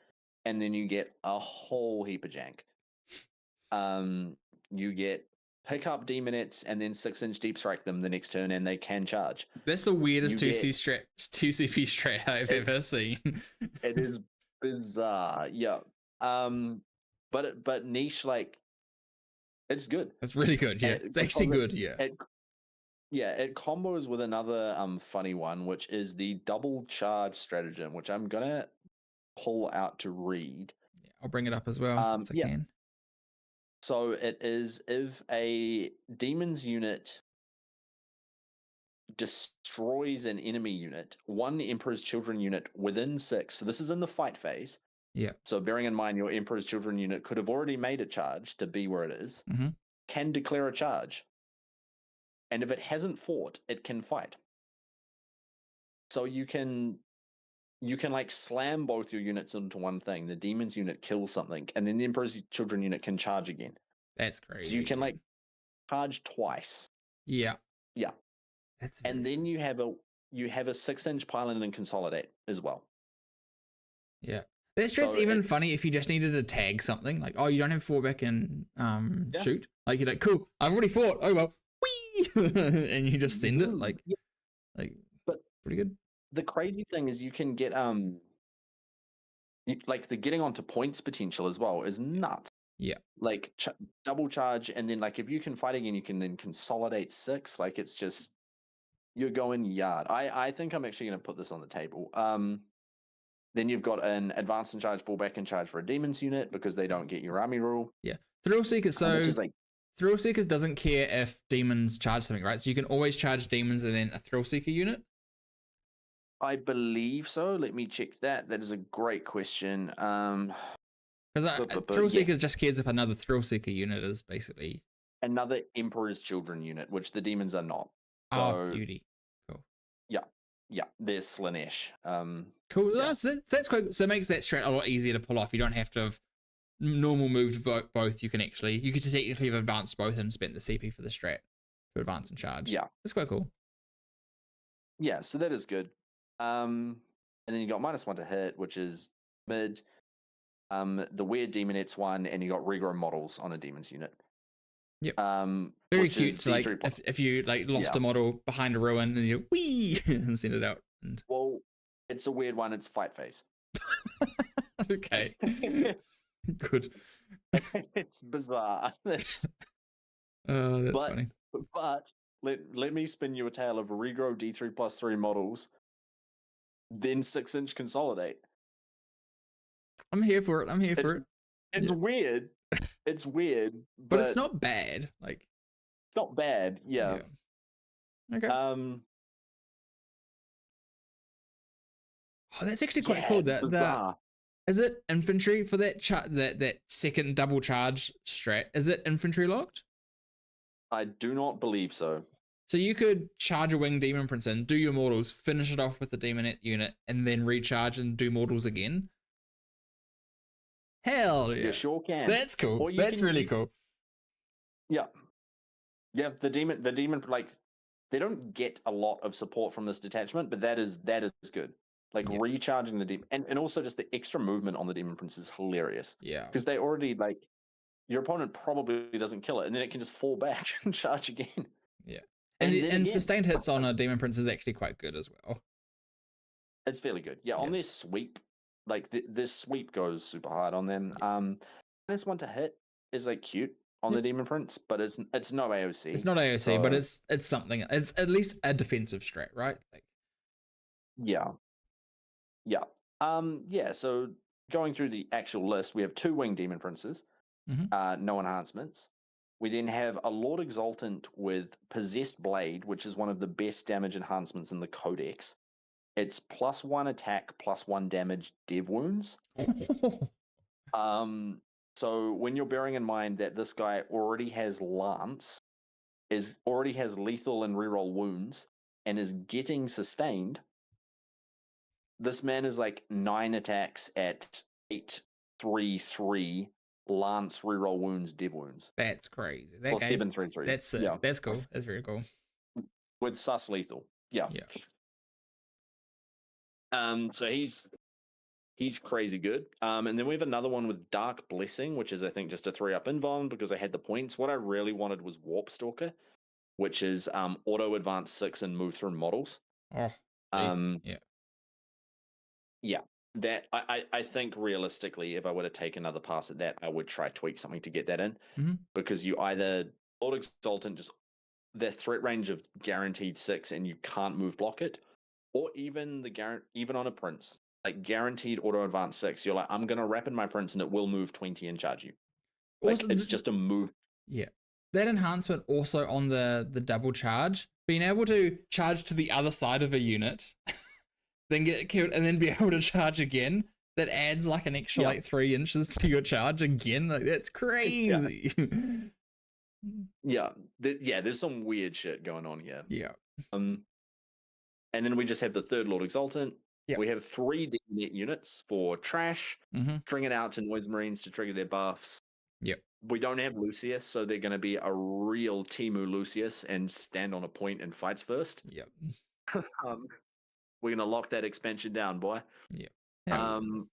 Speaker 2: and then you get a whole heap of jank. You get pick up Demonettes and then 6-inch deep strike them the next turn, and they can charge.
Speaker 1: That's the weirdest 2CP strat I've ever seen.
Speaker 2: It is bizarre, yeah. But niche, like, it's good.
Speaker 1: It's really good, yeah. It's actually good, yeah.
Speaker 2: It combos with another funny one, which is the double charge stratagem, which I'm gonna pull out to read.
Speaker 1: Yeah, I'll bring it up as well since I can.
Speaker 2: So it is if a demon's unit destroys an enemy unit, one Emperor's Children unit within 6. So this is in the fight phase.
Speaker 1: Yeah.
Speaker 2: So bearing in mind your Emperor's Children unit could have already made a charge to be where it is, can declare a charge. And if it hasn't fought, it can fight. So you can like slam both your units into one thing. The demon's unit kills something, and then the Emperor's Children unit can charge again.
Speaker 1: That's crazy.
Speaker 2: So you can like charge twice.
Speaker 1: Yeah.
Speaker 2: And then you have a 6-inch pylon and consolidate as well.
Speaker 1: Yeah. That strat's even funny if you just needed to tag something. Like, oh, you don't have fallback and shoot. Like, you're like, cool, I've already fought. Oh, well. Whee! And you just send it. Like, but pretty good.
Speaker 2: The crazy thing is you can get, like, the getting onto points potential as well is nuts.
Speaker 1: Yeah.
Speaker 2: Like, double charge, and then, like, if you can fight again, you can then consolidate 6. Like, it's just, you're going yard. I think I'm actually going to put this on the table. Then you've got an advance and charge, fallback and charge for a demon's unit because they don't get your army rule.
Speaker 1: Yeah. Thrill Seekers, Thrill Seekers doesn't care if demons charge something, right? So you can always charge demons and then a Thrill Seeker unit?
Speaker 2: I believe so. Let me check that. That is a great question.
Speaker 1: Because Thrill Seekers just cares if another Thrill Seeker unit is basically...
Speaker 2: another Emperor's Children unit, which the demons are not. So,
Speaker 1: oh, beauty. Cool.
Speaker 2: Yeah, they're Slaanesh.
Speaker 1: Cool. Yeah. That's quite. So it makes that strat a lot easier to pull off. You don't have to have normal moved both. You could technically have advanced both and spent the CP for the strat to advance and charge.
Speaker 2: Yeah,
Speaker 1: that's quite cool.
Speaker 2: Yeah, so that is good. And then you got -1 to hit, which is mid. The weird Demonettes one, and you got regrown models on a demon's unit.
Speaker 1: Yep. Very cute. So like if you like lost
Speaker 2: a
Speaker 1: model behind a ruin and you whee and send it out. And...
Speaker 2: well, it's a weird one. It's fight phase.
Speaker 1: Okay. Good.
Speaker 2: It's bizarre.
Speaker 1: Oh, that's
Speaker 3: But-
Speaker 1: funny.
Speaker 3: But let me spin you a tale of regrow D3+3 models, then 6-inch consolidate.
Speaker 1: I'm here for it. I'm here for it.
Speaker 3: It's
Speaker 1: Yeah.
Speaker 3: weird. It's weird,
Speaker 1: But it's not bad. Like,
Speaker 3: it's not bad. Yeah.
Speaker 1: Okay.
Speaker 3: Um.
Speaker 1: Oh, that's actually quite
Speaker 3: yeah,
Speaker 1: cool.
Speaker 3: it's
Speaker 1: That
Speaker 3: bizarre.
Speaker 1: is it infantry for that that second double charge strat? Is it infantry locked?
Speaker 3: I do not believe so.
Speaker 1: So you could charge a winged demon prince in, do your mortals, finish it off with the demonette unit, and then recharge and do mortals again. Hell yeah!
Speaker 3: You sure can.
Speaker 1: That's cool.
Speaker 3: Or you
Speaker 1: That's
Speaker 3: can
Speaker 1: really
Speaker 3: use-
Speaker 1: cool.
Speaker 3: Yeah. The demon like they don't get a lot of support from this detachment, but that is good. Like
Speaker 1: Yeah.
Speaker 3: recharging the demon and also just the extra movement on the demon prince is hilarious.
Speaker 1: Yeah.
Speaker 3: Because they already like your opponent probably doesn't kill it, and then it can just fall back and charge again.
Speaker 1: Yeah.
Speaker 3: And then
Speaker 1: And
Speaker 3: again.
Speaker 1: sustained hits on a demon prince is actually quite good as well.
Speaker 3: It's fairly good. Yeah,
Speaker 1: Yeah.
Speaker 3: on their sweep, like this sweep goes super hard on them. This one to hit is like cute on the demon prince, but it's no AOC.
Speaker 1: It's not AOC, but
Speaker 3: so-
Speaker 1: it's something. It's at least a defensive strat, right? Like,
Speaker 3: Yeah. Yeah. Yeah, so going through the actual list, we have 2 winged demon princes,
Speaker 1: Mhm.
Speaker 3: No enhancements. We then have a Lord Exultant with Possessed Blade, which is one of the best damage enhancements in the Codex. It's +1 attack, +1 damage dev wounds. So when you're bearing in mind that this guy already has Lance, already has lethal and reroll wounds, and is getting sustained, this man is like 9 attacks at 8/3/3 Lance reroll wounds, dev wounds.
Speaker 1: that's crazy. That
Speaker 3: Or
Speaker 1: game,
Speaker 3: 7/3/3.
Speaker 1: that's sick.
Speaker 3: Yeah.
Speaker 1: That's cool. That's very cool.
Speaker 3: With sus lethal. Yeah.
Speaker 1: Yeah.
Speaker 3: So he's crazy good. And then we have another one with Dark Blessing, which is I think just a 3-up invuln because I had the points. What I really wanted was Warp Stalker, which is auto advance 6 and move through models.
Speaker 1: Oh, nice.
Speaker 3: Yeah. That I think realistically, if I were to take another pass at that, I would try tweak something to get that in.
Speaker 1: Mhm.
Speaker 3: Because you either Lord Exultant just their threat range of guaranteed 6 and you can't move block it, or even even on a prince, like guaranteed auto advance 6, you're like, I'm gonna rapid my prince and it will move 20 and charge you. Like
Speaker 1: Also,
Speaker 3: it's just a move.
Speaker 1: yeah. That enhancement also on the double charge, being able to charge to the other side of a unit, then get killed, and then be able to charge again. That adds like an extra
Speaker 3: Yeah.
Speaker 1: like 3 inches to your charge again. Like that's crazy.
Speaker 3: Yeah, there's some weird shit going on here.
Speaker 1: Yeah.
Speaker 3: And then we just have the third Lord Exultant.
Speaker 1: Yep.
Speaker 3: We have 3 DNet units for trash,
Speaker 1: Mhm.
Speaker 3: string it out to Noise Marines to trigger their buffs.
Speaker 1: Yep.
Speaker 3: We don't have Lucius, so they're going to be a real Timu Lucius and stand on a point and fights first.
Speaker 1: Yep.
Speaker 3: We're going to lock that expansion down, boy.
Speaker 1: Hell yeah.
Speaker 3: And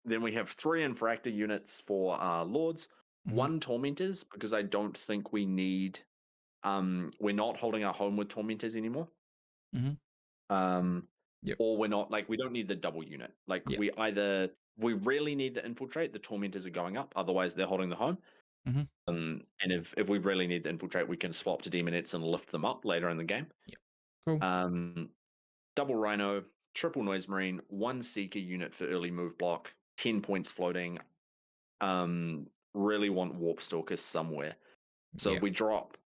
Speaker 3: then we have 3 Infractor units for Lords,
Speaker 1: Mhm.
Speaker 3: 1 Tormentors, because I don't think we need. We're not holding our home with Tormentors anymore.
Speaker 1: Mhm. Yep.
Speaker 3: Or we're not, like, we don't need the double unit. Like,
Speaker 1: Yep.
Speaker 3: we really need to infiltrate, the Tormentors are going up, otherwise they're holding the home.
Speaker 1: Mhm.
Speaker 3: And if we really need to infiltrate, we can swap to Demonettes and lift them up later in the game.
Speaker 1: Yep. Cool.
Speaker 3: Double Rhino, triple Noise Marine, 1 Seeker unit for early move block, 10 points floating. Really want Warp Stalker somewhere. So
Speaker 1: Yeah.
Speaker 3: if we drop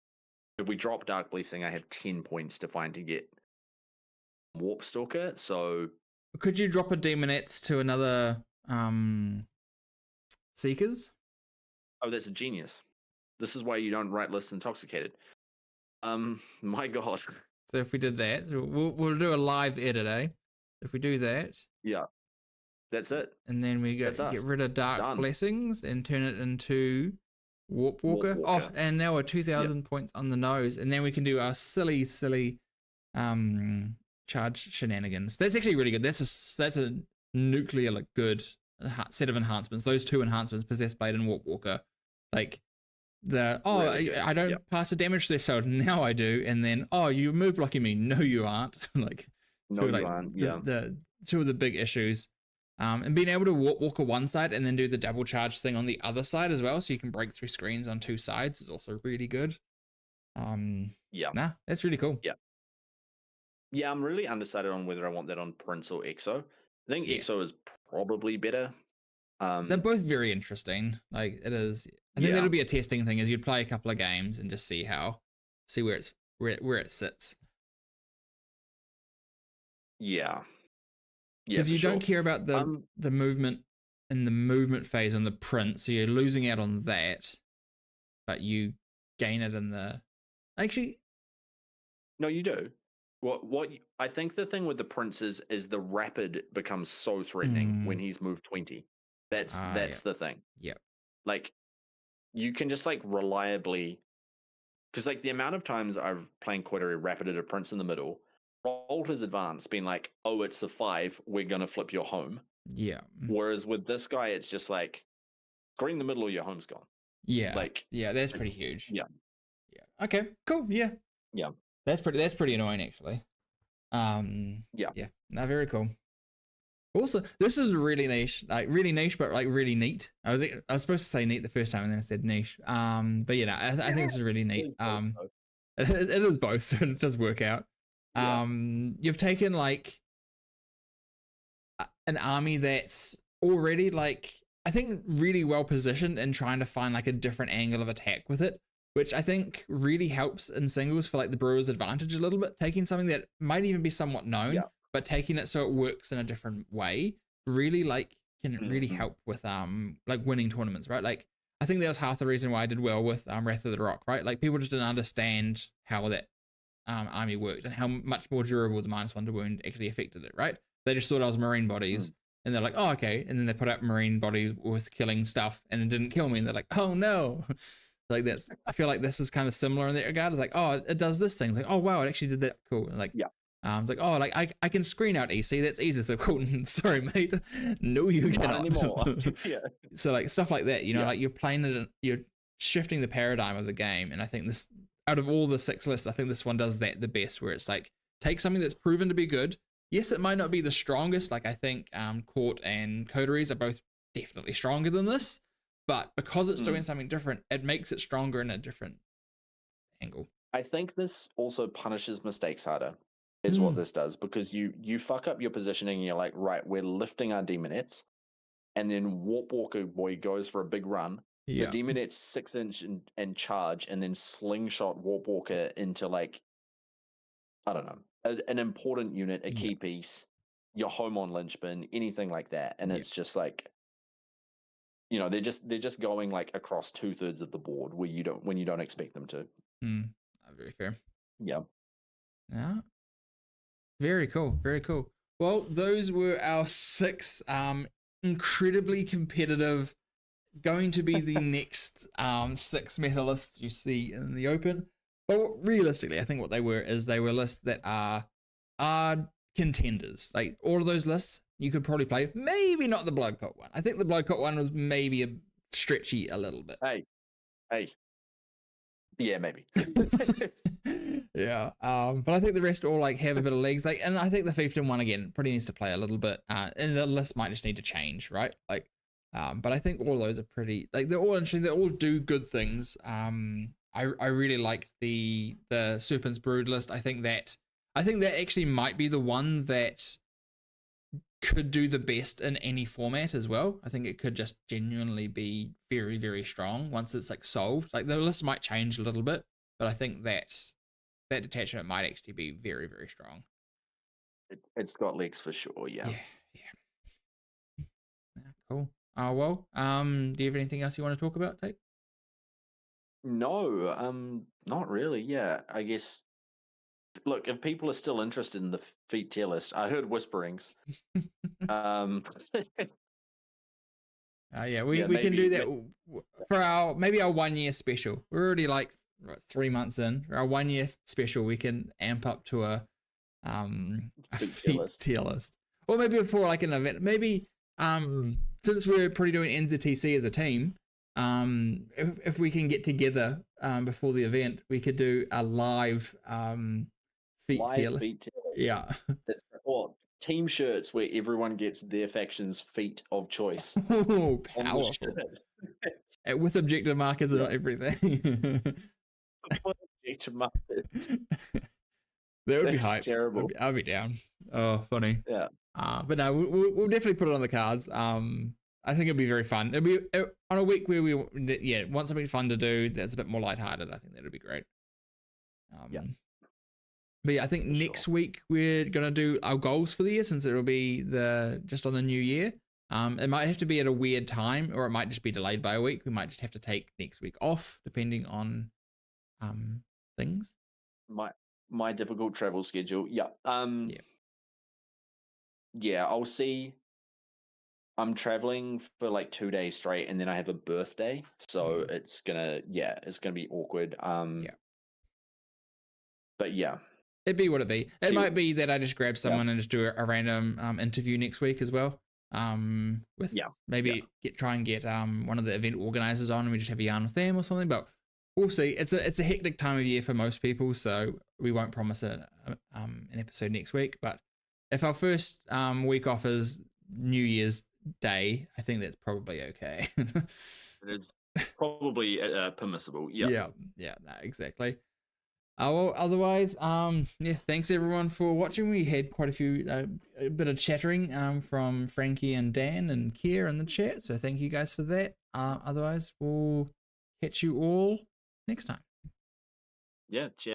Speaker 3: Dark Blessing, I have 10 points to find to get Warp Stalker. So
Speaker 1: Could you drop a Demonettes to another Seekers?
Speaker 3: oh, that's a genius. This is why you don't write lists intoxicated. My God.
Speaker 1: So if we did that, so we'll do a live edit, eh? If we do that,
Speaker 3: Yeah. That's it.
Speaker 1: and then we
Speaker 3: That's us.
Speaker 1: get rid of Dark
Speaker 3: Done.
Speaker 1: Blessings and turn it into Warp Walker. Oh,
Speaker 3: Walker.
Speaker 1: and now we're 2,000 points on the nose, and then we can do our silly charge shenanigans. That's actually really good. That's a nuclear like good set of enhancements. Those 2 enhancements, Possessed Blade and Warp Walker, like
Speaker 3: Really good.
Speaker 1: I don't
Speaker 3: Yep.
Speaker 1: pass a damage threshold, now I do, and then you're move blocking me, no you aren't. Like
Speaker 3: No,
Speaker 1: two,
Speaker 3: you
Speaker 1: like,
Speaker 3: aren't.
Speaker 1: the,
Speaker 3: Yeah.
Speaker 1: the 2 of the big issues. And being able to walk on one side and then do the double charge thing on the other side as well, so you can break through screens on two sides, is also really good.
Speaker 3: Yeah,
Speaker 1: That's really cool.
Speaker 3: Yeah, I'm really undecided on whether I want that on Prince or Exo. I think
Speaker 1: Yeah.
Speaker 3: Exo is probably better.
Speaker 1: They're both very interesting. Like it is. I think
Speaker 3: Yeah.
Speaker 1: that'll be a testing thing. Is you'd play a couple of games and just see where it sits.
Speaker 3: Yeah.
Speaker 1: Because
Speaker 3: for
Speaker 1: you don't
Speaker 3: sure.
Speaker 1: care about the movement in the movement phase on the Prince, so you're losing out on that, but you gain it in the. Actually,
Speaker 3: No, you do. I think the thing with the Prince is the rapid becomes so threatening when he's moved 20. That's
Speaker 1: yeah.
Speaker 3: the thing.
Speaker 1: Yep.
Speaker 3: Like you can just like reliably, because like the amount of times I've playing Koiteri rapided a Prince in the middle, rolled his advance, being like, oh, it's the 5, we're gonna flip your home.
Speaker 1: Yeah.
Speaker 3: Whereas with this guy, it's just like screen the middle or your home's gone.
Speaker 1: Yeah.
Speaker 3: Like
Speaker 1: yeah, that's pretty huge.
Speaker 3: Yeah.
Speaker 1: Yeah. Okay. Cool. Yeah.
Speaker 3: Yeah.
Speaker 1: That's pretty annoying actually.
Speaker 3: Yeah.
Speaker 1: Yeah. No, very cool. Also, this is really niche, but like really neat. I was supposed to say neat the first time, and then I said niche. But you know, I think this is really neat. It is both, so it does work out.
Speaker 3: Yeah.
Speaker 1: You've taken like an army that's already like I think really well positioned and trying to find like a different angle of attack with it, which I think really helps in singles for like the Brewers' advantage a little bit. Taking something that might even be somewhat known, but taking it so it works in a different way really like can really help with like winning tournaments, right? Like I think that was half the reason why I did well with Wrath of the Rock, right? Like people just didn't understand how that army worked and how much more durable the -1 to wound actually affected it, right? They just thought I was marine bodies and they're like, oh, okay. And then they put out marine bodies with killing stuff and it didn't kill me. And they're like, oh no. Like that's, I feel like this is kind of similar in that regard. It's like, oh, it does this thing. It's like, oh wow, it actually did that. Cool. And like, it's like, oh, like I can screen out EC. That's easy. So cool. Sorry, mate. No, you cannot.
Speaker 3: Anymore.
Speaker 1: So like stuff like that, you know, like you're playing it, you're shifting the paradigm of the game. And I think this, out of all the 6 lists, I think this one does that the best, where it's like take something that's proven to be good. Yes, it might not be the strongest. Like I think Court and Coteries are both definitely stronger than this, but because it's doing something different, it makes it stronger in a different angle.
Speaker 3: I think this also punishes mistakes harder, is what this does, because you fuck up your positioning and you're like, right, we're lifting our Demonettes, and then Warp Walker boy goes for a big run. The Demonette's 6-inch and charge, and then slingshot Warp Walker into like, I don't know, an important unit, a key piece, your home on linchpin, anything like that, and it's just like, you know, they're just going like across 2/3 of the board when you don't expect them to.
Speaker 1: Very fair.
Speaker 3: Yeah.
Speaker 1: Very cool. Very cool. Well, those were our 6 incredibly competitive, going to be the next 6 meta lists you see in the open. But realistically, I think what they were lists that are contenders. Like all of those lists, you could probably play. Maybe not the Blood Cult one. I think the Blood Cult one was maybe a stretchy a little bit.
Speaker 3: Hey. Yeah, maybe.
Speaker 1: Yeah. But I think the rest all like have a bit of legs. Like, and I think the Fiefdom one again probably needs to play a little bit. And the list might just need to change, right? Like, but I think all those are pretty like they're all interesting. They all do good things. I really like the Serpent's Brood list. I think that actually might be the one that could do the best in any format as well. I think it could just genuinely be very, very strong once it's like solved. Like the list might change a little bit, but I think that detachment might actually be very, very strong.
Speaker 3: It's got legs for sure. Yeah.
Speaker 1: Cool. Well, do you have anything else you want to talk about, Tate?
Speaker 3: No, not really. Yeah, I guess. Look, if people are still interested in the feat tier list, I heard whisperings.
Speaker 1: We can do that for our 1 year special. We're already like 3 months in. For our 1 year special, we can amp up to a feat tier list, or maybe before like an event. Maybe since we're probably doing NZTC as a team, if we can get together before the event, we could do a live feat tier list. Yeah.
Speaker 3: Or team shirts where everyone gets their faction's feat of choice.
Speaker 1: Oh,
Speaker 3: on the
Speaker 1: powerful.
Speaker 3: shirt.
Speaker 1: With objective markers and everything.
Speaker 3: What objective markers.
Speaker 1: That would be
Speaker 3: That's
Speaker 1: hype.
Speaker 3: terrible.
Speaker 1: I'll be down. Oh, funny.
Speaker 3: Yeah.
Speaker 1: But no, we'll definitely put it on the cards. I think it'll be very fun. It'll be on a week where we want something fun to do that's a bit more lighthearted. I think that'll be great.
Speaker 3: Yeah.
Speaker 1: But yeah, I think next week we're gonna do our goals for the year, since it'll be just on the new year. It might have to be at a weird time, or it might just be delayed by a week. We might just have to take next week off, depending on things.
Speaker 3: My difficult travel schedule. Yeah. Yeah, I'll see. I'm traveling for like 2 days straight, and then I have a birthday, so it's gonna be awkward. But yeah,
Speaker 1: It'd be what it be. It might be that I just grab someone and just do a random interview next week as well. Try and get one of the event organizers on, and we just have a yarn with them or something. But we'll see. It's a hectic time of year for most people, so we won't promise an episode next week. But if our first week off is New Year's Day, I think that's probably okay.
Speaker 3: it is probably permissible. Yeah.
Speaker 1: Yeah. No, exactly. Well, otherwise, thanks everyone for watching. We had quite a bit of chattering from Frankie and Dan and Kier in the chat, so thank you guys for that. Otherwise, we'll catch you all next time.
Speaker 3: Yeah. Cheers.